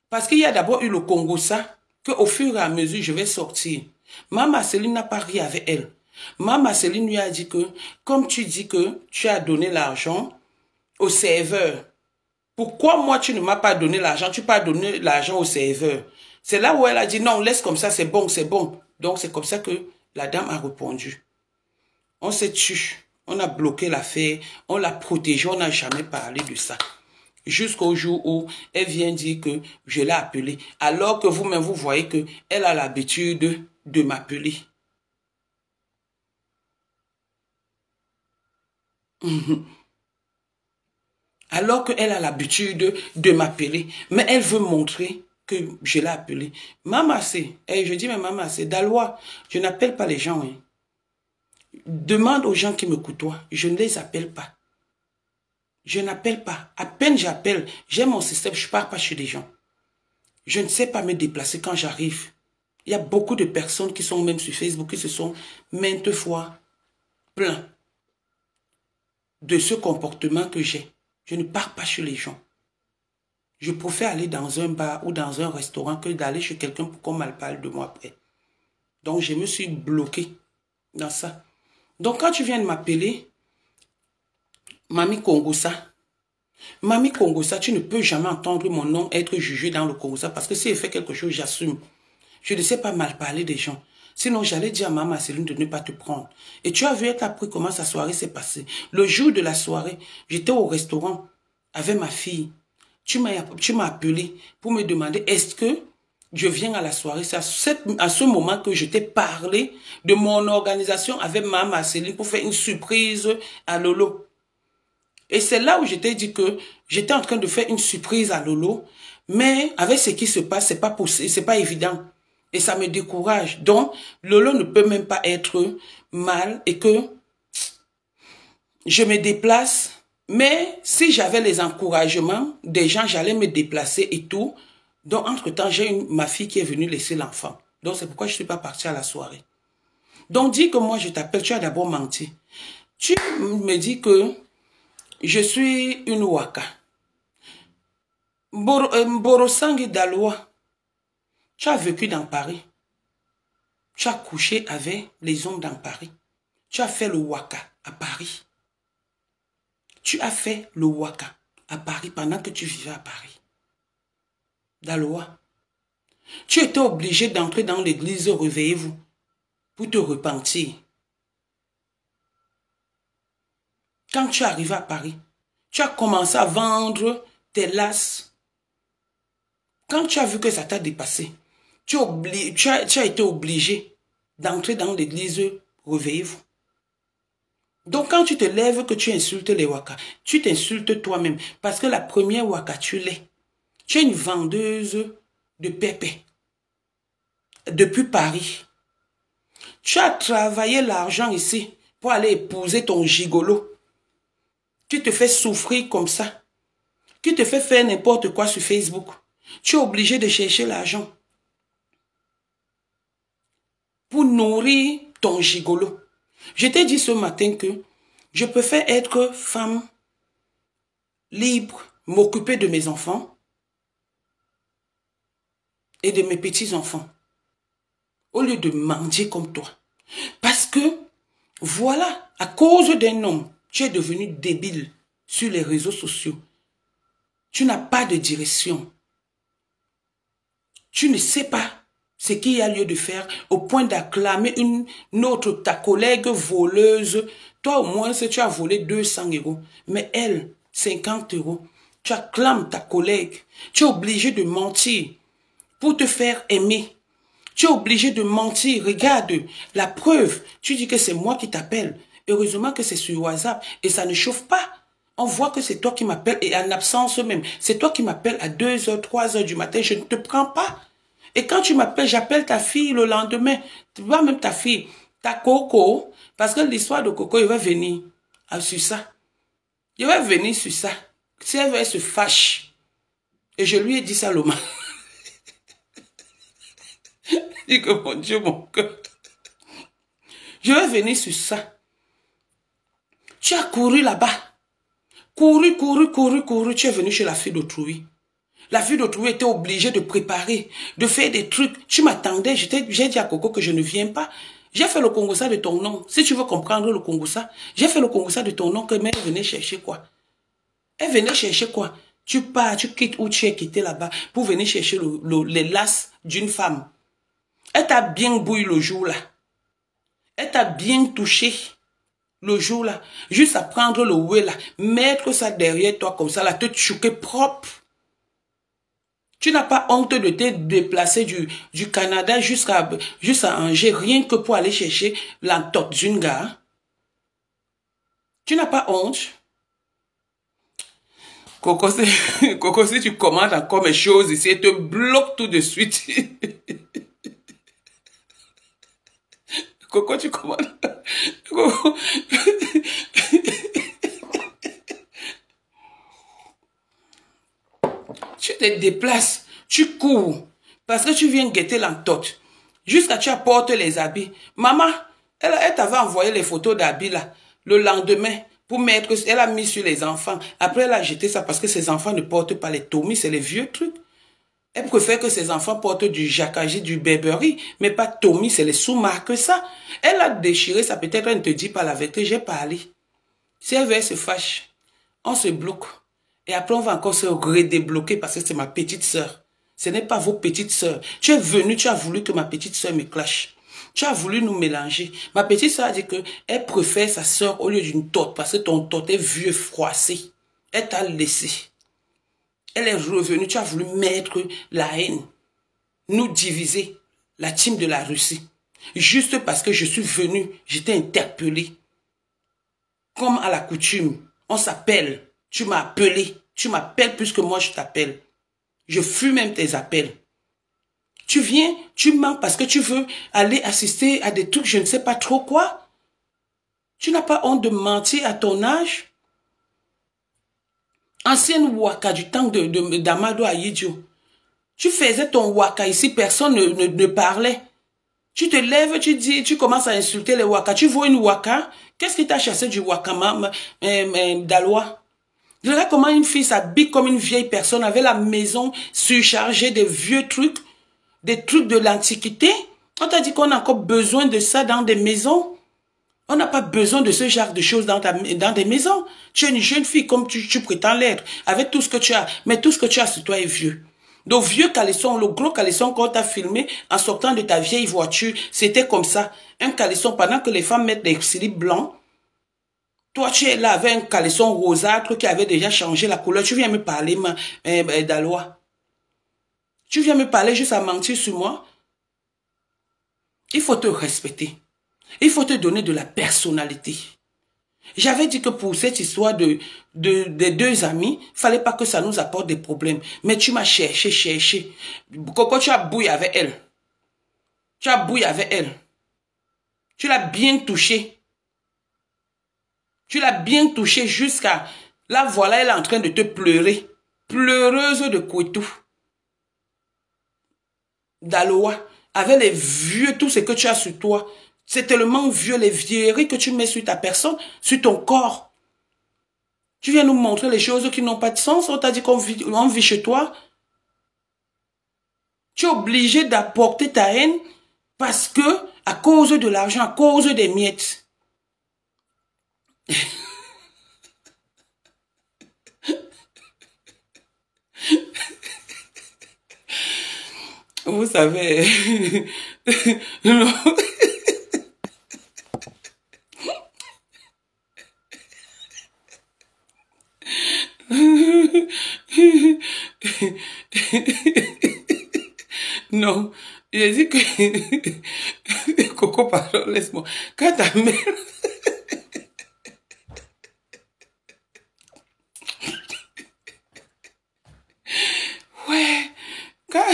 Parce qu'il y a d'abord eu le Congo ça, qu'au fur et à mesure, je vais sortir. Maman Céline n'a pas ri avec elle. Maman Céline lui a dit que, comme tu dis que tu as donné l'argent au serveur, pourquoi moi tu ne m'as pas donné l'argent, tu n'as pas donné l'argent au serveur? C'est là où elle a dit non, laisse comme ça, c'est bon, c'est bon. Donc c'est comme ça que la dame a répondu. On s'est tué, on a bloqué l'affaire, on l'a protégée, on n'a jamais parlé de ça. Jusqu'au jour où elle vient dire que je l'ai appelée. Alors que vous-même, vous voyez qu'elle a l'habitude de m'appeler. Alors qu'elle a l'habitude de m'appeler. Mais elle veut montrer que je l'ai appelée. Maman, c'est, je dis, mais maman, c'est Dalois. Je n'appelle pas les gens. Hein. Demande aux gens qui me côtoient. Je ne les appelle pas. Je n'appelle pas. À peine j'appelle, j'ai mon système, je ne pars pas chez les gens. Je ne sais pas me déplacer quand j'arrive. Il y a beaucoup de personnes qui sont même sur Facebook, qui se sont maintes fois plaints de ce comportement que j'ai. Je ne pars pas chez les gens. Je préfère aller dans un bar ou dans un restaurant que d'aller chez quelqu'un pour qu'on mal parle de moi après. Donc je me suis bloqué dans ça. Donc quand tu viens de m'appeler, Mamie Kongosa, Mamie Kongosa, tu ne peux jamais entendre mon nom être jugé dans le Kongosa parce que si elle fait quelque chose, j'assume. Je ne sais pas mal parler des gens. Sinon, j'allais dire à Maman Céline de ne pas te prendre. Et tu as vu, elle t'a appris comment sa soirée s'est passée. Le jour de la soirée, j'étais au restaurant avec ma fille. Tu m'as appelé pour me demander est-ce que je viens à la soirée. C'est à ce moment que je t'ai parlé de mon organisation avec Maman Céline pour faire une surprise à Lolo. Et c'est là où je t'ai dit que j'étais en train de faire une surprise à Lolo, mais avec ce qui se passe, c'est pas possible, c'est pas évident. Et ça me décourage. Donc, Lolo ne peut même pas être mal et que je me déplace. Mais si j'avais les encouragements des gens, j'allais me déplacer et tout. Donc, entre-temps, j'ai ma fille qui est venue laisser l'enfant. Donc, c'est pourquoi je ne suis pas partie à la soirée. Donc, dis que moi, je t'appelle. Tu as d'abord menti. Tu me dis que je suis une waka. Borosangi Dalois. Tu as vécu dans Paris. Tu as couché avec les hommes dans Paris. Tu as fait le waka à Paris. Tu as fait le waka à Paris pendant que tu vivais à Paris. Dalois. Tu étais obligé d'entrer dans l'église, réveillez-vous, pour te repentir. Quand tu es arrivé à Paris, tu as commencé à vendre tes lasses. Quand tu as vu que ça t'a dépassé, tu as été obligé d'entrer dans l'église, réveillez-vous. Donc quand tu te lèves, que tu insultes les wakas, tu t'insultes toi-même. Parce que la première waka, tu l'es. Tu es une vendeuse de pépé. depuis Paris. Tu as travaillé l'argent ici pour aller épouser ton gigolo. Tu te fais souffrir comme ça. Tu te fais faire n'importe quoi sur Facebook. Tu es obligé de chercher l'argent pour nourrir ton gigolo. Je t'ai dit ce matin que je préfère être femme libre, m'occuper de mes enfants et de mes petits-enfants, au lieu de mendier comme toi. Parce que, voilà, à cause d'un homme, tu es devenu débile sur les réseaux sociaux. Tu n'as pas de direction. Tu ne sais pas ce qu'il y a lieu de faire au point d'acclamer une autre, ta collègue voleuse. Toi, au moins, si tu as volé 200 €, mais elle, 50 €. Tu acclames ta collègue. Tu es obligé de mentir pour te faire aimer. Tu es obligé de mentir. Regarde, la preuve. Tu dis que c'est moi qui t'appelle. Heureusement que c'est sur WhatsApp et ça ne chauffe pas. On voit que c'est toi qui m'appelles et en absence même. C'est toi qui m'appelles à 2 h, 3 h du matin. Je ne te prends pas. Et quand tu m'appelles, j'appelle ta fille le lendemain. Tu vois même ta fille, ta Coco. Parce que l'histoire de Coco, il va venir sur ça. Il va venir sur ça. Si elle se fâche. Et je lui ai dit ça le matin. Je dis que mon Dieu, mon cœur. Je vais venir sur ça. Tu as couru là-bas. Couru. Tu es venu chez la fille d'autrui. La fille d'autrui était obligée de préparer, de faire des trucs. Tu m'attendais. J'ai dit à Coco que je ne viens pas. J'ai fait le Congossa de ton nom. Si tu veux comprendre le Congossa, j'ai fait le Congossa de ton nom que mais elle venait chercher quoi? Elle venait chercher quoi? Tu pars, tu quittes où tu es quitté là-bas pour venir chercher les laces d'une femme. Elle t'a bien bouilli le jour là. Elle t'a bien touché le jour là. Juste à prendre le oué là, mettre ça derrière toi comme ça là, te chouquer propre. Tu n'as pas honte de te déplacer du Canada jusqu'à Angers, rien que pour aller chercher l'entote d'une gare. Tu n'as pas honte. Coco, si tu commandes encore mes choses ici, elle te bloque tout de suite. Coco, tu commandes. Coco. Tu te déplaces, tu cours, parce que tu viens guetter l'entote. Jusqu'à tu apportes les habits. Maman, elle t'avait envoyé les photos d'habits là, le lendemain, pour mettre, elle a mis sur les enfants. Après, elle a jeté ça parce que ses enfants ne portent pas les Tommy, c'est les vieux trucs. Elle préfère que ses enfants portent du Jackagy, du Burberry, mais pas Tommy, c'est les sous-marques ça. Elle a déchiré ça, peut-être elle ne te dit pas la vérité, j'ai parlé. Si elle veut, se fâche, on se bloque. Et après, on va encore se redébloquer parce que c'est ma petite sœur. Ce n'est pas vos petites sœurs. Tu es venu, tu as voulu que ma petite sœur me clash. Tu as voulu nous mélanger. Ma petite sœur a dit qu'elle préfère sa sœur au lieu d'une tote parce que ton tote est vieux, froissé. Elle t'a laissé. Elle est revenue, tu as voulu mettre la haine. Nous diviser, la team de la Russie. Juste parce que je suis venu, j'étais interpellé. Comme à la coutume, on s'appelle. Tu m'as appelé. Tu m'appelles plus que moi je t'appelle. Je fuis même tes appels. Tu viens, tu mens parce que tu veux aller assister à des trucs, je ne sais pas trop quoi. Tu n'as pas honte de mentir à ton âge? Ancienne waka du temps d'Amado Ayidio. Tu faisais ton waka ici, personne ne parlait. Tu te lèves, tu dis, tu commences à insulter les waka. Tu vois une waka? Qu'est-ce qui t'a chassé du waka, Dalois? Regarde comment une fille s'habille comme une vieille personne avec la maison surchargée de vieux trucs, des trucs de l'Antiquité. On t'a dit qu'on a encore besoin de ça dans des maisons. On n'a pas besoin de ce genre de choses dans des maisons. Tu es une jeune fille comme tu prétends l'être, avec tout ce que tu as. Mais tout ce que tu as sur toi est vieux. Donc vieux caleçon, le gros caleçon qu'on t'a filmé en sortant de ta vieille voiture, c'était comme ça. Un caleçon, pendant que les femmes mettent des slip blancs, toi, tu es là avec un caleçon rosâtre qui avait déjà changé la couleur. Tu viens me parler, Dalois. Tu viens me parler juste à mentir sur moi. Il faut te respecter. Il faut te donner de la personnalité. J'avais dit que pour cette histoire des deux amis, il fallait pas que ça nous apporte des problèmes. Mais tu m'as cherché. Coco, tu as bouillé avec elle. Tu as bouillé avec elle. Tu l'as bien touchée. Tu l'as bien touchée jusqu'à... Là, voilà, elle est en train de te pleurer. Pleureuse de Kouetou. D'Aloa. Avec les vieux, tout ce que tu as sur toi. C'est tellement vieux, les vieilleries que tu mets sur ta personne, sur ton corps. Tu viens nous montrer les choses qui n'ont pas de sens. On t'a dit qu'on vit chez toi. Tu es obligé d'apporter ta haine parce que, à cause de l'argent, à cause des miettes. Vous savez, non. Non, j'ai dit que... Coco, pardon, laisse-moi. Quand ta mère... Ouais, quand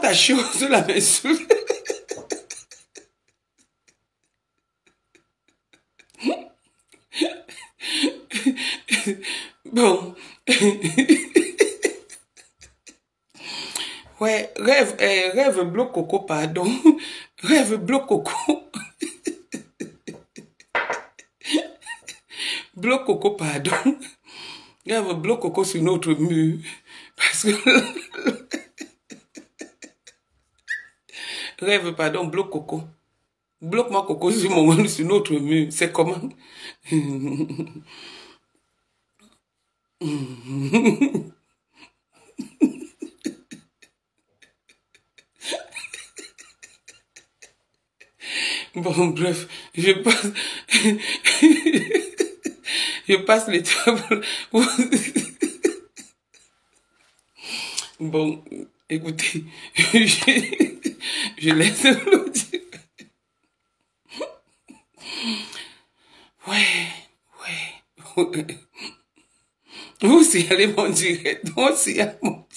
ta chose la m'insulte... Bon... Ouais, rêve bloc Coco, pardon. Rêve bloc Coco. Bloc Coco, pardon. Rêve bloc Coco sur notre mur. Parce que... Rêve, pardon, bloc Coco. Bloque-moi Coco sur notre mur. C'est comment? Bon, bref, je passe... je passe les tables. Bon, écoutez, je laisse l'audio. Ouais. Vous aussi allez mon direct, moi aussi allez mon direct.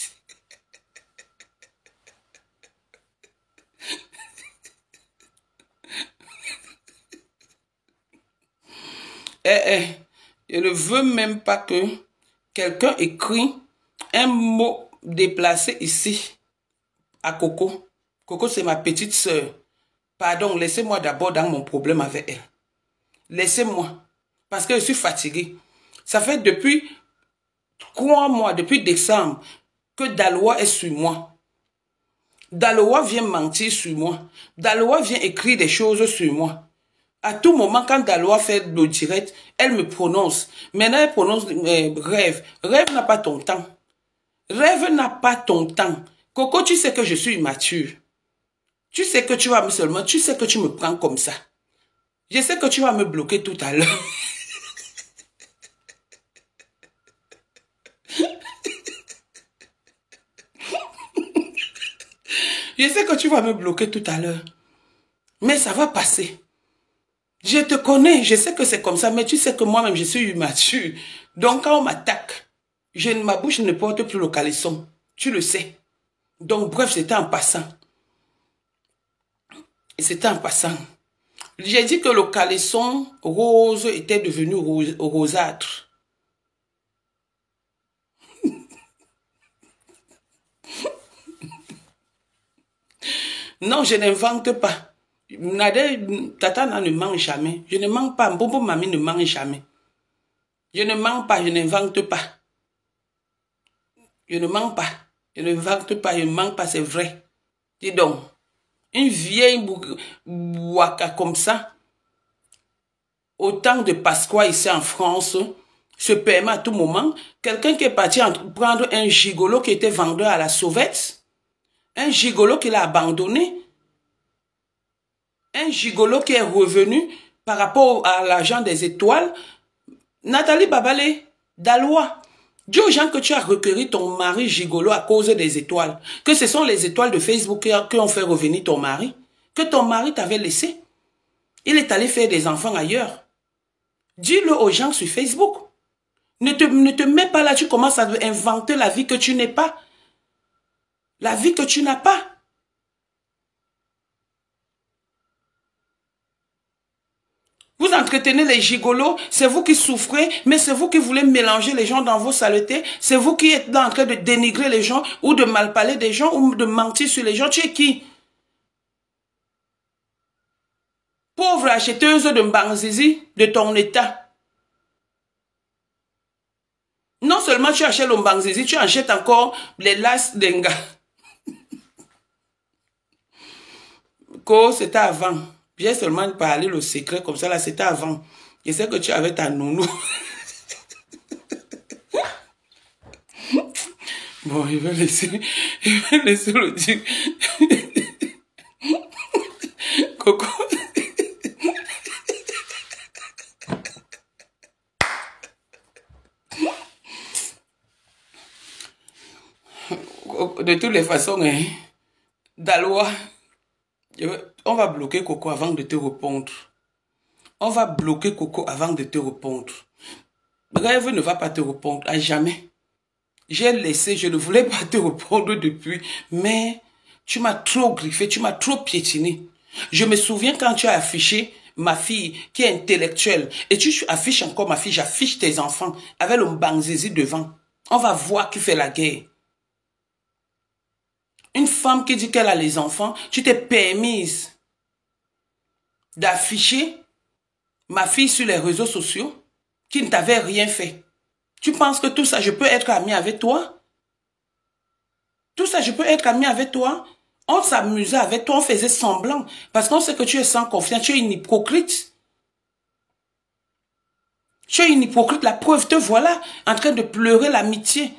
Je ne veux même pas que quelqu'un écrit un mot déplacé ici à Coco. Coco, c'est ma petite sœur. Pardon, laissez-moi d'abord dans mon problème avec elle. Laissez-moi. Parce que je suis fatiguée. Ça fait depuis 3 mois, depuis décembre, que Daloa est sur moi. Daloa vient mentir sur moi. Daloa vient écrire des choses sur moi. À tout moment, quand Daloa fait le direct, elle me prononce. Maintenant, elle prononce rêve. Rêve n'a pas ton temps. Rêve n'a pas ton temps. Coco, tu sais que je suis immature. Tu sais que tu vas seulement, tu sais que tu me prends comme ça. Je sais que tu vas me bloquer tout à l'heure. Je sais que tu vas me bloquer tout à l'heure. Mais ça va passer. Je te connais, je sais que c'est comme ça, mais tu sais que moi-même, je suis immature. Donc, quand on m'attaque, ma bouche ne porte plus le caleçon. Tu le sais. Donc, bref, c'était en passant. C'était en passant. J'ai dit que le caleçon rose était devenu rosâtre. Non, je n'invente pas. Tata ne ment jamais. Je ne mens pas. Bobo Mami ne ment jamais. Je ne mens pas, je n'invente pas. Je ne mens pas. Je n'invente pas, je ne mens pas, c'est vrai. Dis donc, une vieille waka comme ça, au temps de Pasqua ici en France, se permet à tout moment, quelqu'un qui est parti prendre un gigolo qui était vendeur à la sauvette, un gigolo qu'il a abandonné, un gigolo qui est revenu par rapport à l'argent des étoiles. Nathalie Babalé, Daloa, dis aux gens que tu as recueilli ton mari gigolo à cause des étoiles, que ce sont les étoiles de Facebook qui ont fait revenir ton mari, que ton mari t'avait laissé. Il est allé faire des enfants ailleurs. Dis-le aux gens sur Facebook. Ne te mets pas là, tu commences à inventer la vie que tu n'es pas. La vie que tu n'as pas. Vous entretenez les gigolos, c'est vous qui souffrez, mais c'est vous qui voulez mélanger les gens dans vos saletés. C'est vous qui êtes en train de dénigrer les gens ou de mal parler des gens ou de mentir sur les gens. Tu es qui? Pauvre acheteuse de mbanzizi de ton état. Non seulement tu achètes le mbanzizi, tu achètes encore les las d'enga. C'était avant. J'ai seulement parlé le secret comme ça, là, c'était avant. Je sais que tu avais ta nounou. Bon, je vais laisser le dire. Coco. De toutes les façons, hein, Daloa, on va bloquer Coco avant de te répondre. On va bloquer Coco avant de te répondre. Rêve ne va pas te répondre, à jamais. J'ai laissé, je ne voulais pas te répondre depuis, mais tu m'as trop griffé, tu m'as trop piétiné. Je me souviens quand tu as affiché ma fille qui est intellectuelle, et tu affiches encore ma fille, j'affiche tes enfants avec le mbanzizi devant. On va voir qui fait la guerre. Une femme qui dit qu'elle a les enfants, tu t'es permise d'afficher ma fille sur les réseaux sociaux qui ne t'avait rien fait. Tu penses que tout ça, je peux être amie avec toi? Tout ça, je peux être amie avec toi? On s'amusait avec toi, on faisait semblant. Parce qu'on sait que tu es sans confiance, tu es une hypocrite. Tu es une hypocrite, la preuve, te voilà en train de pleurer l'amitié.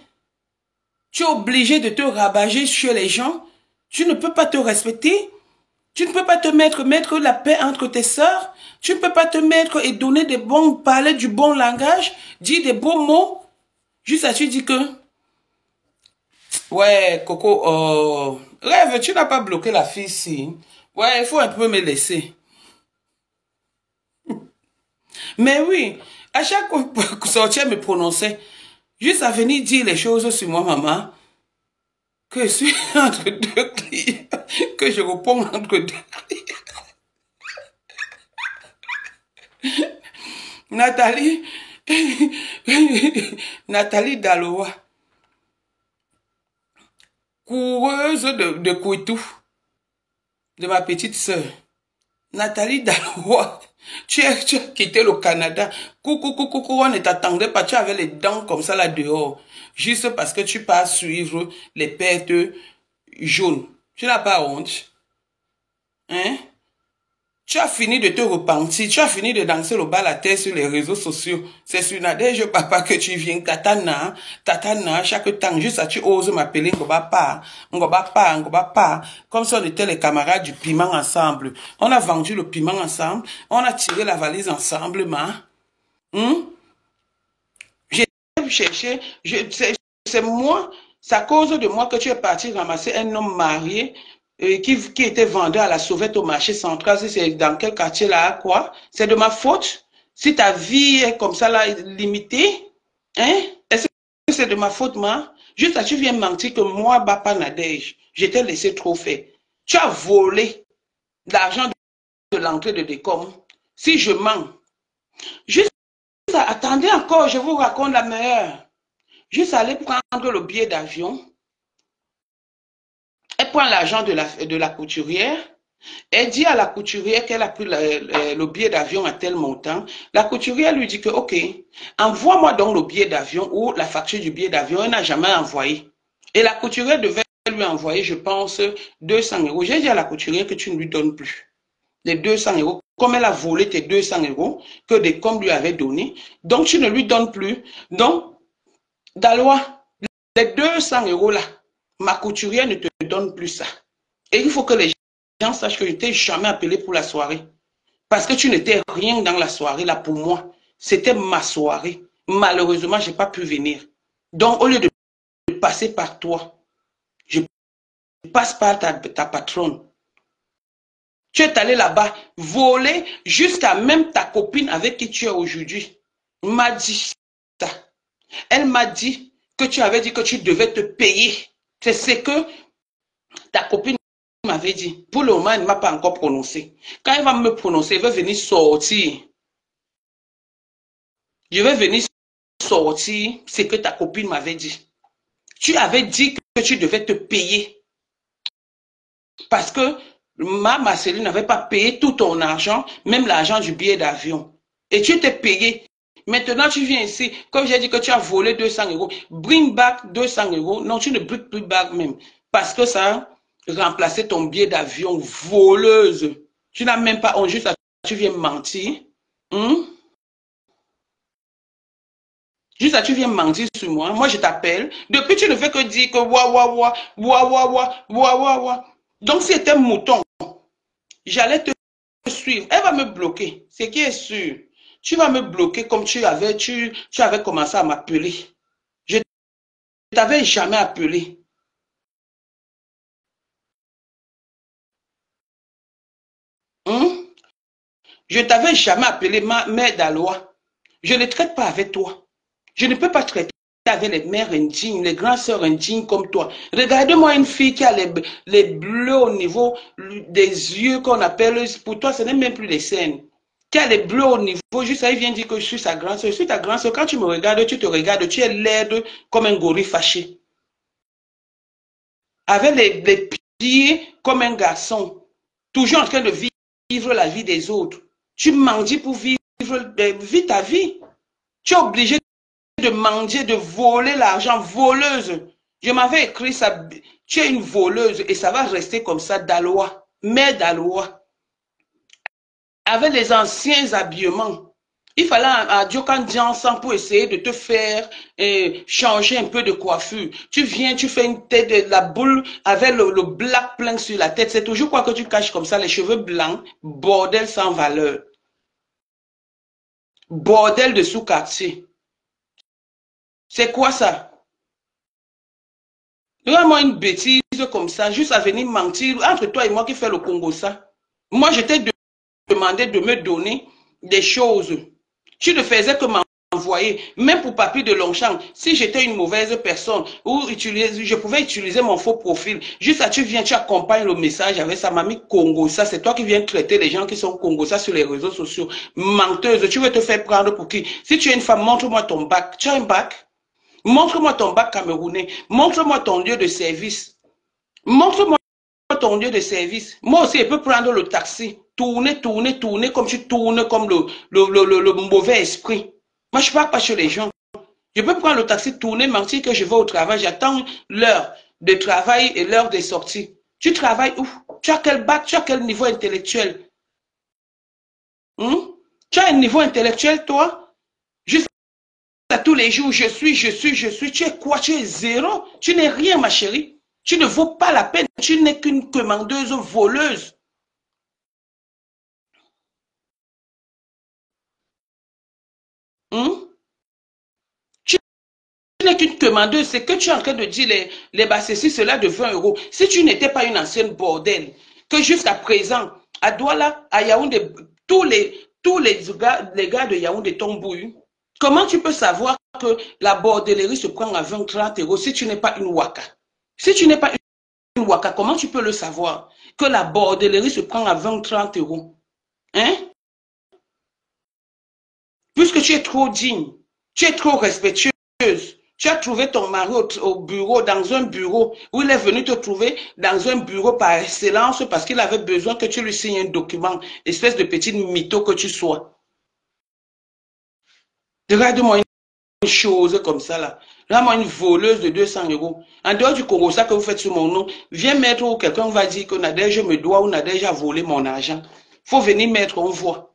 Tu es obligé de te rabager sur les gens. Tu ne peux pas te respecter. Tu ne peux pas te mettre la paix entre tes sœurs. Tu ne peux pas te mettre et donner des bons, parler du bon langage, dire des beaux mots. Juste à tu dis que, ouais, Coco, rêve, tu n'as pas bloqué la fille ici. Ouais, il faut un peu me laisser. Mais oui, à chaque sortie, elle me prononçait. Juste à venir dire les choses sur moi, maman, que je suis entre deux clients, que je réponds entre deux clients. Nathalie, Nathalie Daloa, coureuse de Kouitou, de ma petite sœur. Nathalie Daloa, tu as quitté le Canada. Coucou, on ne t'attendait pas. Tu avais les dents comme ça là dehors. Juste parce que tu pars suivre les pertes jaunes. Tu n'as pas honte. Hein? Tu as fini de te repentir. Tu as fini de danser le bal à terre sur les réseaux sociaux. C'est sur Nadège Papa que tu viens. Tatana, chaque temps. Juste ça, tu oses m'appeler Ngoba Pa. Comme si on était les camarades du piment ensemble. On a vendu le piment ensemble. On a tiré la valise ensemble, ma. J'ai cherché. C'est moi. C'est à cause de moi que tu es parti ramasser un homme marié. Qui était vendeur à la sauvette au marché central, si c'est dans quel quartier là, quoi? C'est de ma faute? Si ta vie est comme ça là, limitée, hein? Est-ce que c'est de ma faute, moi? Juste là, tu viens mentir que moi, Bapa Nadège, je t'ai laissé trop faire. Tu as volé l'argent de l'entrée de Décom. Si je mens, juste attendez encore, je vous raconte la meilleure. Juste aller prendre le billet d'avion. Elle prend l'argent de la couturière. Elle dit à la couturière qu'elle a pris le billet d'avion à tel montant. La couturière lui dit que, ok, envoie-moi donc le billet d'avion ou la facture du billet d'avion. Elle n'a jamais envoyé. Et la couturière devait lui envoyer, je pense, 200 euros. J'ai dit à la couturière que tu ne lui donnes plus les 200 euros. Comme elle a volé tes 200 euros que Décom lui avait donné. Donc, tu ne lui donnes plus. Donc, Daloa, les 200 euros là, ma couturière ne te donne plus ça. Et il faut que les gens sachent que je ne t'ai jamais appelé pour la soirée. Parce que tu n'étais rien dans la soirée là pour moi. C'était ma soirée. Malheureusement, je n'ai pas pu venir. Donc, au lieu de passer par toi, je passe par ta patronne. Tu es allé là-bas voler jusqu'à même ta copine avec qui tu es aujourd'hui. M'a dit ça. Elle m'a dit que tu avais dit que tu devais te payer. C'est ce que ta copine m'avait dit. Pour le moment, elle ne m'a pas encore prononcé. Quand elle va me prononcer, elle va venir sortir Je vais venir sortir ce que ta copine m'avait dit. Tu avais dit que tu devais te payer. Parce que Marceline n'avait pas payé tout ton argent, même l'argent du billet d'avion. Et tu t'es payé. Maintenant, tu viens ici, comme j'ai dit que tu as volé 200 euros, bring back 200 euros. Non, tu ne bring plus back même. Parce que ça a remplacé ton billet d'avion voleuse. Tu n'as même pas honte, juste là, tu viens mentir. Hum? Juste là, tu viens mentir sur moi. Moi, je t'appelle. Depuis, tu ne fais que dire que wa wa wa, wa wa wa, wa wa wa. Donc, si c'était un mouton, j'allais te suivre. Elle va me bloquer. Ce qui est sûr. Tu vas me bloquer comme tu avais commencé à m'appeler. Je ne t'avais jamais appelé. Hum? Je ne t'avais jamais appelé ma mère d'Alois. Je ne traite pas avec toi. Je ne peux pas traiter avec les mères indignes, les grandes sœurs indignes comme toi. Regarde-moi une fille qui a les bleus au niveau des yeux qu'on appelle, pour toi, ce n'est même plus des scènes. Qui a les bleus au niveau, juste ça, il vient dire que je suis sa grande sœur. Je suis ta grande sœur. Quand tu me regardes, tu te regardes, tu es laide comme un gorille fâché. Avec les pieds comme un garçon. Toujours en train de vivre la vie des autres. Tu mendis pour vivre ta vie. Tu es obligé de mendier, de voler l'argent, voleuse. Je m'avais écrit ça. Tu es une voleuse et ça va rester comme ça d'Alois, mère d'Alois. Avec les anciens habillements. Il fallait à Diokan ensemble pour essayer de te faire changer un peu de coiffure. Tu viens, tu fais une tête de la boule avec le black plein sur la tête. C'est toujours quoi que tu caches comme ça, les cheveux blancs, bordel sans valeur. Bordel de sous-quartier. C'est quoi ça? Regarde-moi une bêtise comme ça, juste à venir mentir. Entre toi et moi qui fais le Congo ça. Moi, je t'ai demandé de me donner des choses. Tu ne faisais que m'envoyer, même pour Papy de Longchamp. Si j'étais une mauvaise personne, ou je pouvais utiliser mon faux profil. Juste à tu viens, tu accompagnes le message avec sa mamie Congo ça. C'est toi qui viens traiter les gens qui sont Congo ça sur les réseaux sociaux. Menteuse, tu veux te faire prendre pour qui? Si tu es une femme, montre-moi ton bac. Tu as un bac? Montre-moi ton bac camerounais. Montre-moi ton lieu de service. Montre-moi ton lieu de service. Moi aussi, je peux prendre le taxi. Tourner, tourner, tourner comme tu tournes comme le mauvais esprit. Moi, je ne parle pas chez les gens. Je peux prendre le taxi, tourner, mentir que je vais au travail. J'attends l'heure de travail et l'heure de sortie. Tu travailles où? Tu as quel bac? Tu as quel niveau intellectuel? Tu as un niveau intellectuel, toi? Juste à tous les jours, je suis. Tu es quoi? Tu es zéro. Tu n'es rien, ma chérie. Tu ne vaux pas la peine. Tu n'es qu'une commandeuse voleuse. Tu n'es qu'une commandeuse. C'est que tu es en train de dire les bassessis, cela de 20 euros. Si tu n'étais pas une ancienne bordel, que jusqu'à présent, à Douala, à Yaoundé, tous les gars de Yaoundé tombent. Comment tu peux savoir que la bordellerie se prend à 20-30 euros si tu n'es pas une waka? Si tu n'es pas une waka, comment tu peux le savoir? Que la bordellerie se prend à 20-30 euros. Hein? Puisque tu es trop digne, tu es trop respectueuse, tu as trouvé ton mari au bureau, dans un bureau, où il est venu te trouver dans un bureau par excellence parce qu'il avait besoin que tu lui signes un document, espèce de petit mytho que tu sois. Regarde-moi une chose comme ça là. Regarde-moi une voleuse de 200 euros. En dehors du Congo, ça que vous faites sur mon nom, viens mettre où quelqu'un va dire que Nadège me doit ou Nadège a volé mon argent. Faut venir mettre, on voit.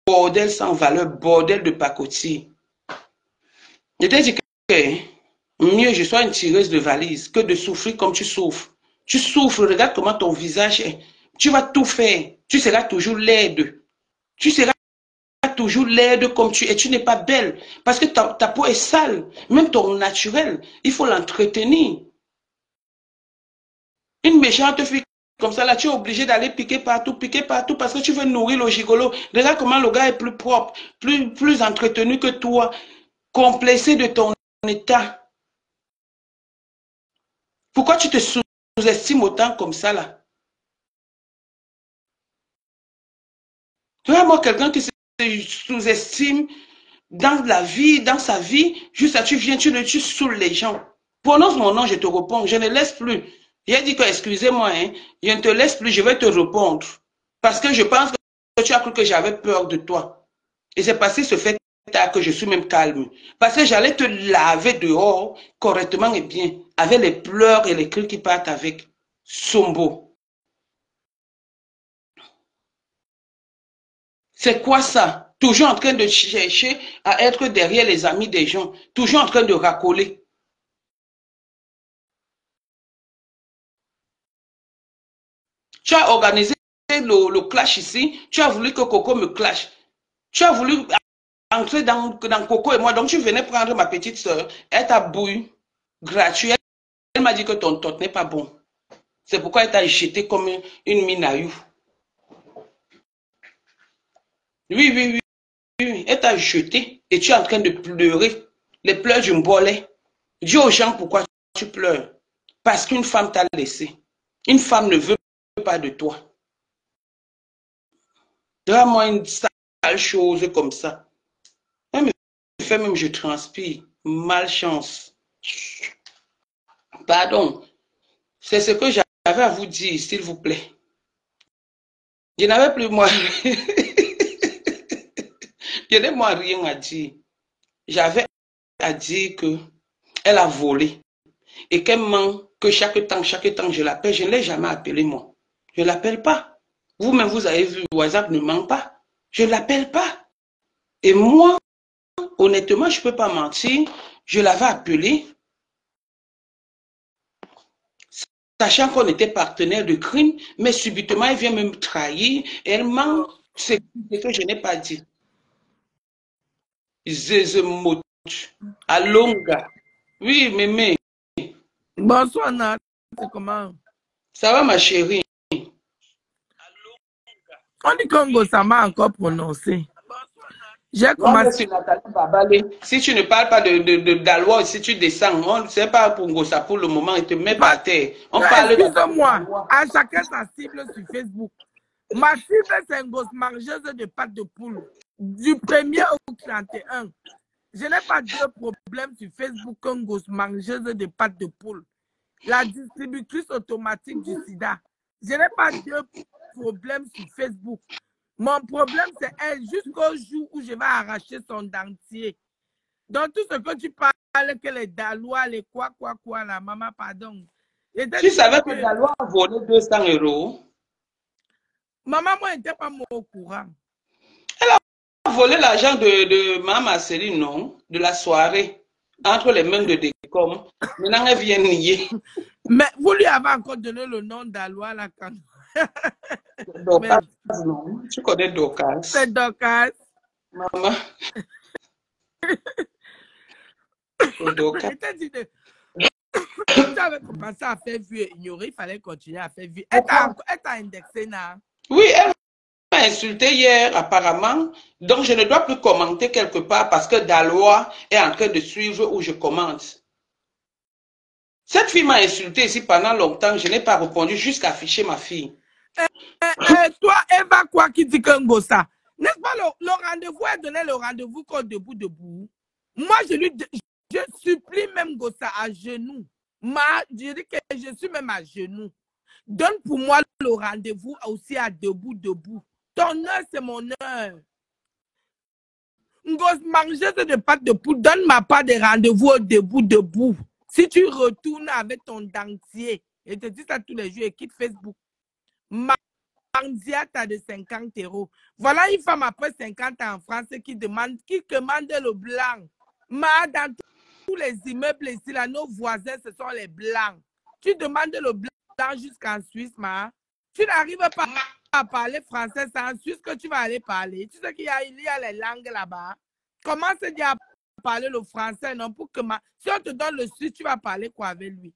Bordel sans valeur, bordel de pacotille. Je t'ai dit que mieux je sois une tireuse de valise que de souffrir comme tu souffres. Tu souffres, regarde comment ton visage est. Tu vas tout faire. Tu seras toujours laide. Tu seras toujours laide comme tu es. Tu n'es pas belle. Parce que ta peau est sale. Même ton naturel, il faut l'entretenir. Une méchante fille comme ça, là, tu es obligé d'aller piquer partout parce que tu veux nourrir le gigolo. Regarde comment le gars est plus propre, plus entretenu que toi, complexé de ton état. Pourquoi tu te sous-estimes autant comme ça, là? Tu vois, moi, quelqu'un qui se sous-estime, dans la vie, dans sa vie, juste là, tu viens, tu saoules les gens. Prononce mon nom, je te réponds. Je ne laisse plus. J'ai dit que, excusez-moi, hein, je ne te laisse plus, je vais te répondre. Parce que je pense que tu as cru que j'avais peur de toi. Et c'est passé ce fait que je suis même calme. Parce que j'allais te laver dehors, correctement et bien, avec les pleurs et les cris qui partent avec. Sombo. C'est quoi ça? Toujours en train de chercher à être derrière les amis des gens. Toujours en train de racoler. Tu as organisé le clash ici. Tu as voulu que Coco me clash. Tu as voulu entrer dans Coco et moi. Donc tu venais prendre ma petite soeur. Elle t'a bouilli gratuit. Elle m'a dit que ton tot n'est pas bon. C'est pourquoi elle t'a jeté comme une mine à you. Oui, oui, oui, oui. Elle t'a jeté et tu es en train de pleurer. Les pleurs du mbolet. Dis aux gens pourquoi tu pleures. Parce qu'une femme t'a laissé. Une femme ne veut pas de toi. Donne-moi une sale chose comme ça. Elle me fait même, je transpire. Malchance. Pardon. C'est ce que j'avais à vous dire, s'il vous plaît. Je n'avais plus moi. Je n'ai moi rien à dire. J'avais à dire que elle a volé et qu'elle ment, que chaque temps, je l'appelle. Je ne l'ai jamais appelé moi. Je ne l'appelle pas. Vous-même, vous avez vu, WhatsApp ne ment pas. Je ne l'appelle pas. Et moi, honnêtement, je ne peux pas mentir. Je l'avais appelé, sachant qu'on était partenaires de crime, mais subitement, elle vient me trahir. Elle ment, c'est ce que je n'ai pas dit. Zezemot. Alonga. Oui, mémé. Bonsoir, Nat. C'est comment? Ça va, ma chérie? On dit Congo, ça m'a encore prononcé. J'ai Moi, je commencé. suis Nathalie Babalé. Si tu ne parles pas d'Alois, si tu descends, on ne sait pas pour Ngossa pour le moment, il te met par terre. On parle Excuse-moi, à chacun sa cible sur Facebook. Ma cible, c'est une grosse mangeuse de pâtes de poule. Du 1er au 31. Je n'ai pas de problème sur Facebook qu'une grosse mangeuse de pâtes de poule. La distributrice automatique du sida. Je n'ai pas de problème sur Facebook. Mon problème, c'est elle jusqu'au jour où je vais arracher son dentier. Donc, tout ce que tu parles, que les Dalois, les quoi, là, maman, pardon. Tu savais que Dalois a volé 200 €? Maman, moi, je n'étais pas au courant. Elle a volé l'argent de Maman Céline, non? De la soirée, entre les mains de Décom. Maintenant, elle vient nier. Mais vous lui avez encore donné le nom d'Alois, là, quand... Dorcas, non? Tu connais Dorcas? C'est Dorcas. Maman. Tu avais commencé à faire vue et ignorer, il fallait continuer à faire vue. Elle t'a indexé, là. Oui, elle m'a insulté hier, apparemment. Donc, je ne dois plus commenter quelque part parce que Dalois est en train de suivre où je commente. Cette fille m'a insulté ici pendant longtemps. Je n'ai pas répondu jusqu'à afficher ma fille. Toi, Eva, quoi qui dit qu'un gossa? N'est-ce pas le rendez-vous, elle donnait le rendez-vous qu'on debout. Moi, je supplie même Gossa à genoux. Je dis que je suis même à genoux. Donne pour moi le rendez-vous aussi à debout. Ton heure, c'est mon heure. Gosse mangeuse de pâtes de poule, donne ma part de rendez-vous au debout. Si tu retournes avec ton dentier, et te dis ça tous les jours et quitte Facebook, Mandiata de 50 €. Voilà une femme après 50 ans en France qui demande le blanc. Dans tous les immeubles ici, là, nos voisins, ce sont les blancs. Tu demandes le blanc jusqu'en Suisse, tu n'arrives pas à parler français, c'est en Suisse que tu vas aller parler. Tu sais qu'il y a les langues là-bas. Comment se dit à parler le français, non? Pour que si on te donne le Suisse, tu vas parler quoi avec lui?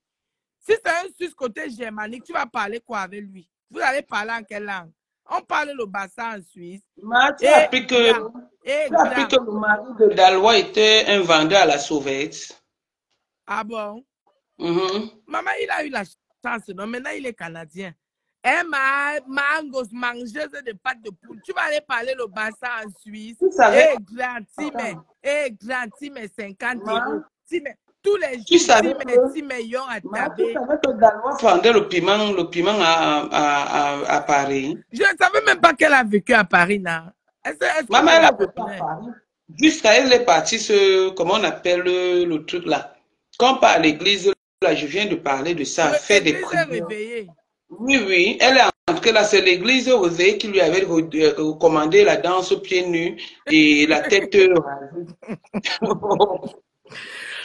Si c'est un Suisse côté germanique, tu vas parler quoi avec lui? Vous allez parler en quelle langue? On parle le bassin en Suisse. Tu as appris que le mari de Dalois était un vendeur à la sauvette. Ah bon? Maman, il a eu la chance, non? Maintenant, il est canadien. Elle m'a mangeuse de pâtes de poule. Tu vas aller parler le bassin en Suisse. Tu savais, Et grand, mais 50 euros. ma, Tous les tu jours, savais que, yon à tu taber. savais que Dalois vendait le piment à Paris. Je ne savais même pas qu'elle a vécu à Paris, là. Est-ce que Maman, tu elle la a vécu à connais? Paris. Jusqu'à elle est partie, comment on appelle le truc là. Quand on part à l'église, là, je viens de parler de ça, faire des L'église est prières. réveillée. Oui, oui, elle est entrée là, c'est l'église Rosée qui lui avait recommandé la danse pieds nus et la tête rasée. C'est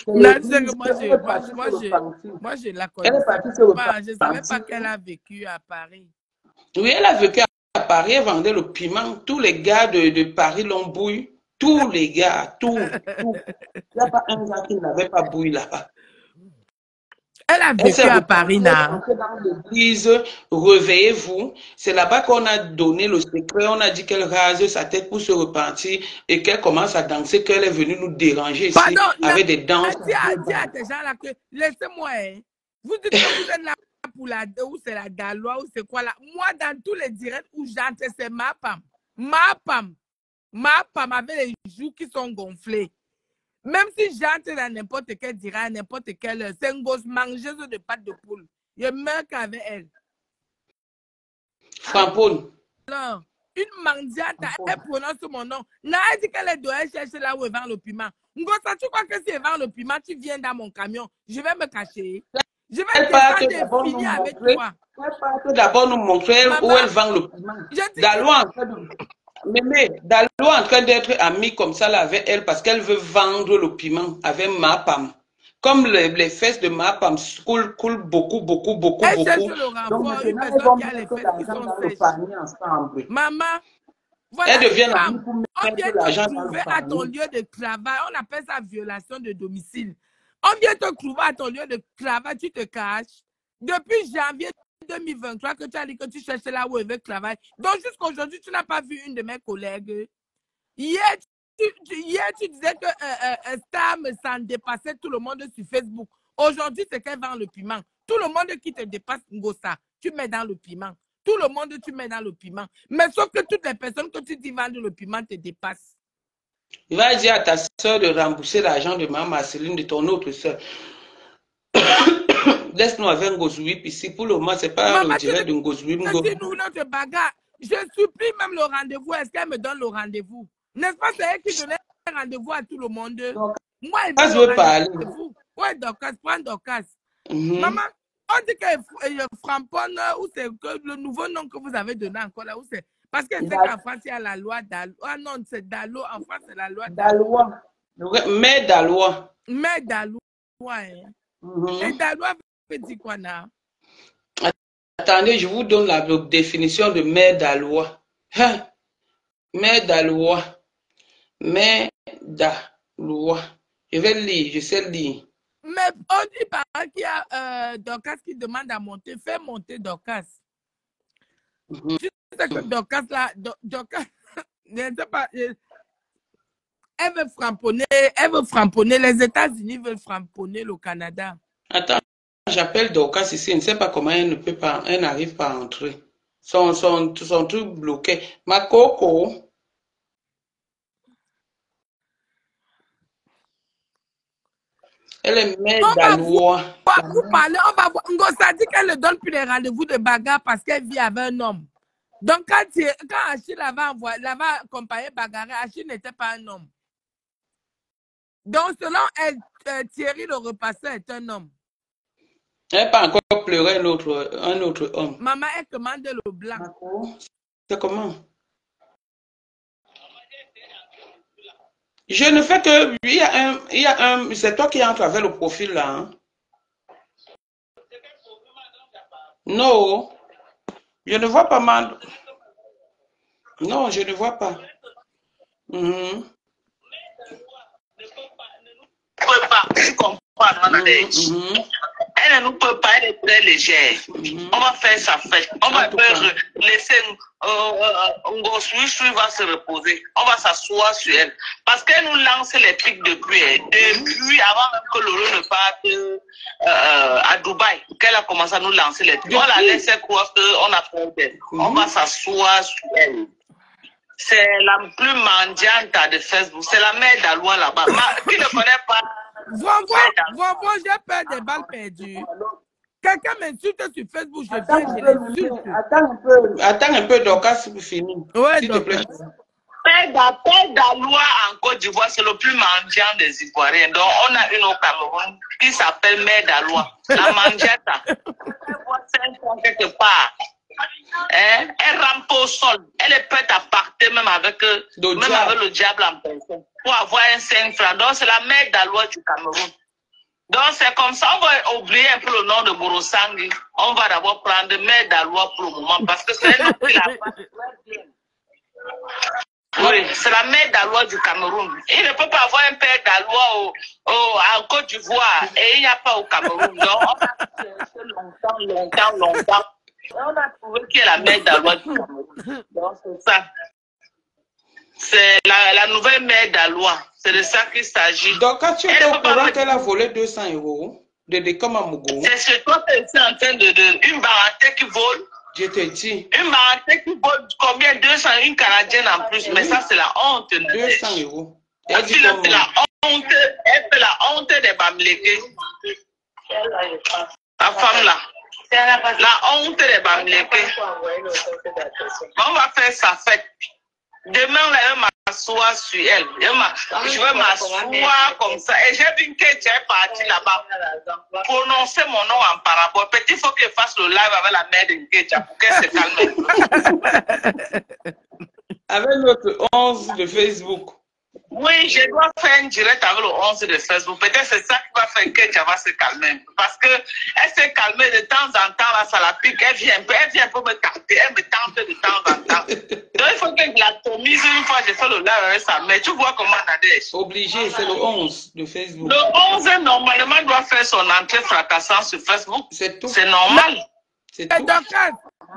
Non, tu sais que l'église, elle est partie sur le parti. moi, je la Elle est connaissais partie sur le pas. Je ne savais parti. pas qu'elle a vécu à Paris. Oui, elle a vécu à Paris, elle vendait le piment. Tous les gars de Paris l'ont bouilli. Tous les gars, tout. Il n'y a pas un gars qui n'avait pas bouilli là-bas. Elle a Elle s'est vécu à Paris, repentie, elle est là. entrée dans l'église, réveillez-vous. C'est là-bas qu'on a donné le secret. On a dit qu'elle rase sa tête pour se repentir et qu'elle commence à danser, qu'elle est venue nous déranger ici Pardon, avec des danses. dis à ces gens-là que laissez-moi, hein. Vous dites que vous êtes là pour la ou c'est la Galois ou c'est quoi là. Moi, dans tous les directs où j'entre, c'est ma pam. Ma pam avec les joues qui sont gonflées. Même si j'entre dans n'importe quel direct, n'importe quelle heure, c'est une grosse mangeuse de pâtes de poule. Je meurs qu'avec elle. Frampone. Alors, une mendiante, elle prononce mon nom. Non, elle dit qu'elle doit chercher là où elle vend le piment. Ngosa, tu crois que si elle vend le piment, tu viens dans mon camion, je vais me cacher. Je vais descendre et finir avec toi. Elle part d'abord nous montrer où elle vend le piment. Dalo en train d'être amie comme ça là avec elle parce qu'elle veut vendre le piment avec ma pam. Comme les fesses de ma pam coulent beaucoup. Elle cherche le renfort, une personne qui a les fesses qui sont sèches. Maman, voilà, elle devient femme, on vient te trouver à ton lieu de travail. On appelle ça violation de domicile. On vient te trouver à ton lieu de travail, tu te caches. Depuis janvier 2023 que tu as dit que tu cherchais là où elle veut travailler. Donc jusqu'aujourd'hui, tu n'as pas vu une de mes collègues. Hier, tu disais que Star me s'en dépassait tout le monde sur Facebook. Aujourd'hui, c'est qu'elle vend le piment. Tout le monde qui te dépasse, Ngosa, tu mets dans le piment. Tout le monde, tu mets dans le piment. Mais sauf que toutes les personnes que tu dis vendent le piment te dépassent. Il va dire à ta soeur de rembourser l'argent de ma Marceline, de ton autre soeur. Laisse-nous avec Ngozouip ici. Pour le moment, ce n'est pas le direct de Ngozouip. Nous, notre bagarre. Je supplie même le rendez-vous. Est-ce qu'elle me donne le rendez-vous? N'est-ce pas, c'est elle qui donnait le rendez-vous à tout le monde? Moi, elle veut le rendez-vous. Oui, Dorcas, prends Dorcas. Maman, on dit que Frampone, ou c'est le nouveau nom que vous avez donné encore là, où c'est? Parce que c'est qu'en France, il y a la loi Dalo. Ah non, c'est Dalo. En France, c'est la loi Dalois. Mais Dalois. Mais Dalois, hein. Et Dalois veut dire quoi, là? Attendez, je vous donne la définition de mère d'Alois. Hein? Mère d'Alois. Mère d'Alois. Je vais lire, je sais lire. Mais on dit par qu'il y a Dorcas qui demande à monter. Fais monter Dorcas. Tu sais que Dorcas, là, Dorcas, je ne sais pas, elle veut framponner. Les États-Unis veulent framponner le Canada. Attends, j'appelle Dorcas ici. Je ne sais pas comment elle ne peut pas, elle n'arrive pas à entrer. Son truc bloqué. Ma coco. Elle est mère d'Alois. Vous parlez, on va voir. Ngosa dit qu'elle ne donne plus les rendez-vous de bagarre parce qu'elle vit avec un homme. Donc, quand Achille l'avait accompagné bagarrer, Achille n'était pas un homme. Donc, selon elle, Thierry le repasseur est un homme. Elle n'a pas encore pleuré un autre homme. Maman, elle commande le blanc. C'est comment? Je ne fais que... Il y a un... C'est toi qui entres avec le profil là. Hein? Non. Je ne vois pas mal. Non, je ne vois pas. Elle ne nous peut pas, elle est très légère. On va faire sa fête. On va laisser Ngosui va se reposer. On va s'asseoir sur elle. Parce qu'elle nous lance les pics depuis. Depuis, avant même que Lolo ne parte à Dubaï, qu'elle a commencé à nous lancer les pics. On la laisse croire qu'on a peur d'elle. On va s'asseoir sur elle. C'est la plus mendiante de Facebook. C'est la mère d'Aloua là-bas. Qui ne connaît pas? Vovon, j'ai peur des balles perdues. Quelqu'un m'insulte sur Facebook, je viens, je l'insulte. Attends un peu, Dorcas, pour finir. Ouais, s'il te plaît. Père d'Aloua en Côte d'Ivoire, c'est le plus mendiant des Ivoiriens. Donc, on a une au Cameroun qui s'appelle Mère d'Aloua, la mandiata. Elle voit 5 ans quelque part. Hein? Elle rampe au sol. Elle est prête à partir même avec le diable en personne pour avoir un 5 francs. Donc, c'est la mère d'Aloua du Cameroun. Donc, c'est comme ça. On va oublier un peu le nom de Borosangui. On va d'abord prendre mère d'Aloua pour le moment parce que c'est elle qui l'a fait. Oui, c'est la mère d'Aloua du Cameroun. Il ne peut pas avoir un père d'Aloua en Côte d'Ivoire et il n'y a pas au Cameroun. Donc, on a cherché longtemps. On a trouvé qui est la mère d'Aloua du Cameroun. Donc, c'est ça. C'est la nouvelle mère d'Aloua. C'est de ça qu'il s'agit. Donc, quand tu es au courant qu'elle a volé 200 € de Décom à Mogo, c'est chez toi que c'est en train de une baratée qui vole. Je te dis. Une baratée qui vole combien? 200, une Canadienne en plus. Mais ça, c'est la honte. 200 €. Elle fait la honte des Bamlégués. La femme là. La honte des Bamlégués. On va faire sa fête. Demain, là, elle m'assoit sur elle. Je vais m'asseoir comme ça. Et j'ai vu que tu es parti là-bas. Prononcer mon nom en parabole. Peut-être qu'il faut qu'elle fasse le live avec la mère de Nkecha pour qu'elle se calme. Avec notre 11 de Facebook. Oui, je dois faire un direct avec le 11 de Facebook. Peut-être c'est ça qui va faire que tu vas se calmer. Parce qu'elle s'est calmée de temps en temps, là, ça la pique. Elle vient un peu me tenter. Elle me tente de temps en temps. Donc il faut que je la tomise une fois, je fais le live avec sa mère. Tu vois comment Nadège. Obligé, c'est le 11 de Facebook. Le 11, normalement, doit faire son entrée fracassante sur Facebook. C'est tout. C'est normal. Et donc,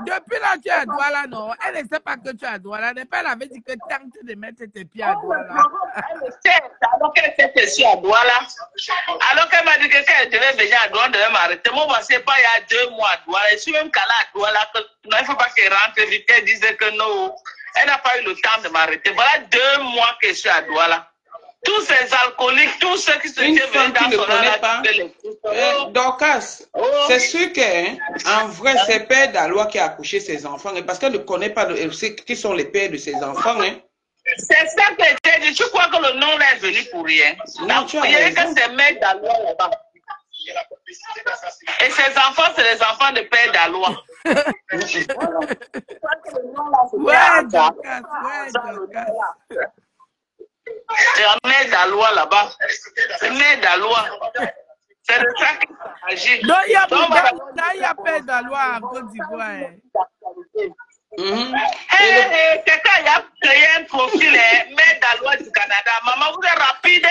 depuis là, tu es à Douala, non? Elle ne sait pas que tu es à Douala. Elle avait dit que tente de mettre tes pieds à Douala. Elle sait, alors qu'elle sait que je suis à Douala. Alors qu'elle m'a dit que quand elle devait venir à Douala, elle devait m'arrêter. Moi, je ne sais pas, il y a 2 mois à Douala. Je suis même calée à Douala. Il ne faut pas qu'elle rentre vite. Elle disait que non, elle n'a pas eu le temps de m'arrêter. Voilà 2 mois que je suis à Douala. Tous ces alcooliques, tous ceux qui se tiennent dans son âge. Dorcas, c'est sûr qu'en vrai, c'est Père d'Aloua qui a accouché ses enfants. Parce qu'elle ne connaît pas qui sont les pères de ses enfants. Hein. C'est ça que j'ai dit. Tu crois que le nom là est venu pour rien? Non, tu as il y a raison. que c'est Mère d'Aloua là-bas. Et ses enfants, c'est les enfants de Père d'Aloua. Ouais, Dorcas, ouais, Dorcas. C'est la mère d'Aloua là-bas. C'est Mère d'Aloua. C'est de ça qu'il s'agit. Donc, il y a Père d'Aloua en Côte d'Ivoire. Quelqu'un a créé un profil, Mère d'Aloua du Canada. Maman, vous êtes rapide.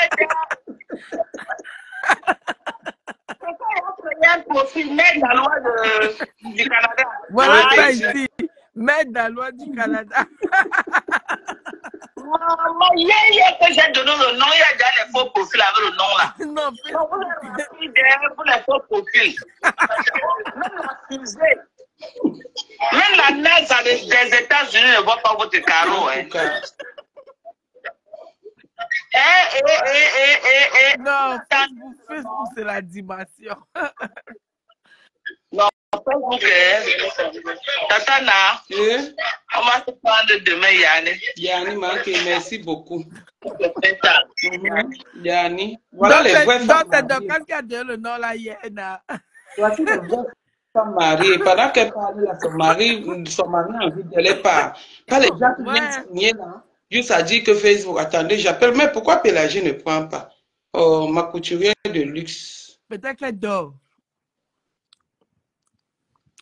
Quelqu'un a créé un profil, Mère d'Aloua du Canada. Voilà, pas ici. Mère d'Aloua du Canada. Il y a que j'ai donné le nom, il y a déjà les faux profils avec le nom là. Non, pour les faux profils. Même la NASA des États-Unis ne voit pas votre carreau. Non, Facebook, c'est la dimension. Non, Facebook, Tatana, on va se prendre demain, Yanni. Yanni, merci beaucoup. Yanni, voilà les vraies femmes. Donc, c'est Dorcas qui a donné le nom là hier. Voici les vraies femmes mariées. Pendant qu'elle parle à son mari a envie d'aller pas les gens qui viennent signer là. Juste à dire que Facebook, attendez, j'appelle. Mais pourquoi Pélagie ne prend pas? Oh, ma couturière de luxe. Peut-être qu'elle dort.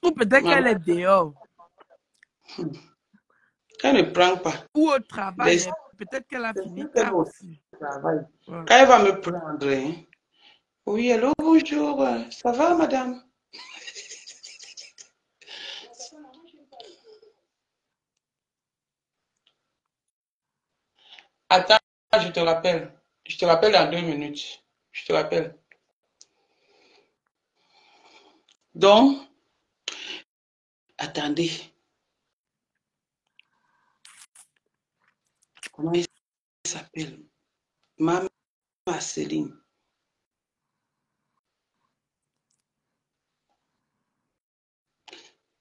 Ou peut-être qu'elle est dehors. Elle ne prend pas. Ou au travail. Peut-être qu'elle a fini tard aussi. Quand elle va me prendre, hein, Oui, allô, bonjour. Ça va, madame? Attends, je te rappelle. Je te rappelle dans 2 minutes. Je te rappelle. Donc, attendez. Comment il s'appelle? Maman Céline.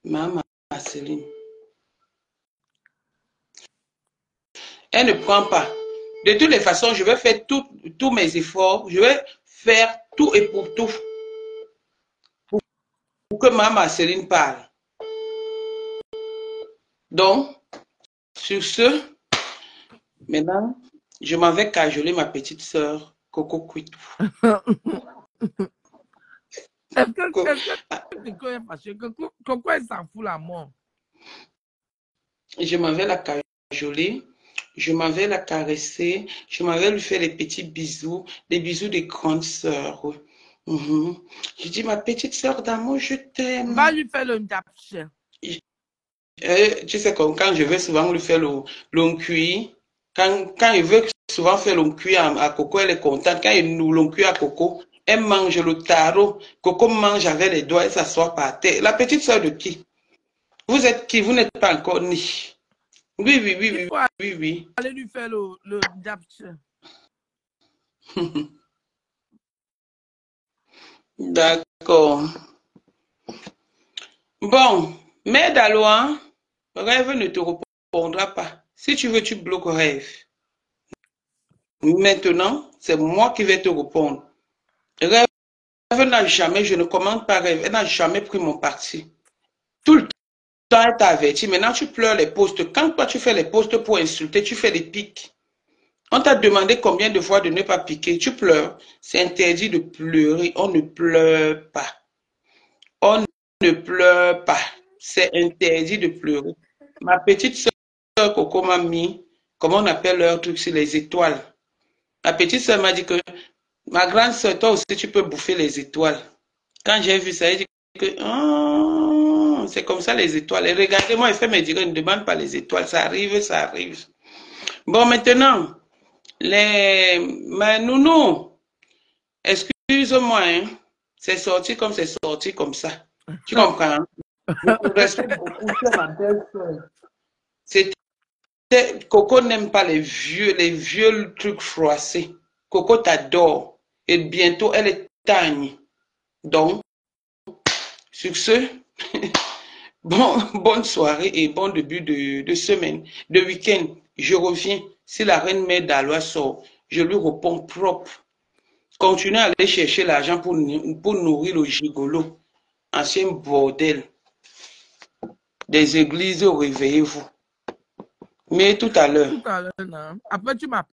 Maman Céline. Elle ne prend pas. De toutes les façons, je vais faire tous mes efforts. Je vais faire tout et pour tout pour que Maman Céline parle. Donc, sur ce, maintenant, je m'en vais cajoler ma petite sœur, Coco Kwitou. Est-ce que Coco est fâché? Coco, elle s'en fout la mort. Je m'en vais la cajoler, je m'en vais la caresser, je m'en vais lui faire les petits bisous, des bisous de grande sœur. Je dis, ma petite sœur d'amour, je t'aime. Va lui faire le ndapche. Tu sais, quand je vais souvent lui faire le cuit, quand il veut souvent faire le cuit à Coco, elle est contente. Quand il nous le cuit à Coco, elle mange le tarot. Coco mange avec les doigts, elle s'assoit par terre. La petite sœur de qui? Vous êtes qui? Vous n'êtes pas encore ni. Oui, oui, oui, oui, oui, oui. Allez lui faire le ndapche. D'accord. Bon, mais Daloin, rêve ne te répondra pas. Si tu veux, tu bloques rêve. Maintenant, c'est moi qui vais te répondre. Rêve n'a jamais, je ne commande pas rêve, elle n'a jamais pris mon parti. Tout le temps, elle t'a averti. Maintenant, tu pleures les postes. Quand toi, tu fais les postes pour insulter, tu fais des piques. On t'a demandé combien de fois de ne pas piquer. Tu pleures. C'est interdit de pleurer. On ne pleure pas. On ne pleure pas. C'est interdit de pleurer. Ma petite soeur Coco m'a mis, comment on appelle leur truc, sur les étoiles. La petite soeur m'a dit que, ma grande soeur, toi aussi, tu peux bouffer les étoiles. Quand j'ai vu ça, elle dit que, oh, c'est comme ça les étoiles. Et regardez-moi, elle fait me dire, ne demande pas les étoiles. Ça arrive, ça arrive. Bon, maintenant, mais nounou, excuse-moi, hein, c'est sorti comme c'est sorti comme ça. Tu comprends? Je te respecte beaucoup, tu es ma belle-sœur. Coco n'aime pas les vieux trucs froissés. Coco t'adore. Et bientôt, elle est tagne. Donc, sur ce, bonne soirée et bon début de semaine, de week-end. Je reviens. Si la reine mère d'Alois sort, je lui réponds propre. Continuez à aller chercher l'argent pour nourrir le gigolo. Ancien bordel. Des églises, réveillez-vous. Mais tout à l'heure. Tout à l'heure, non. Après, tu m'appelles.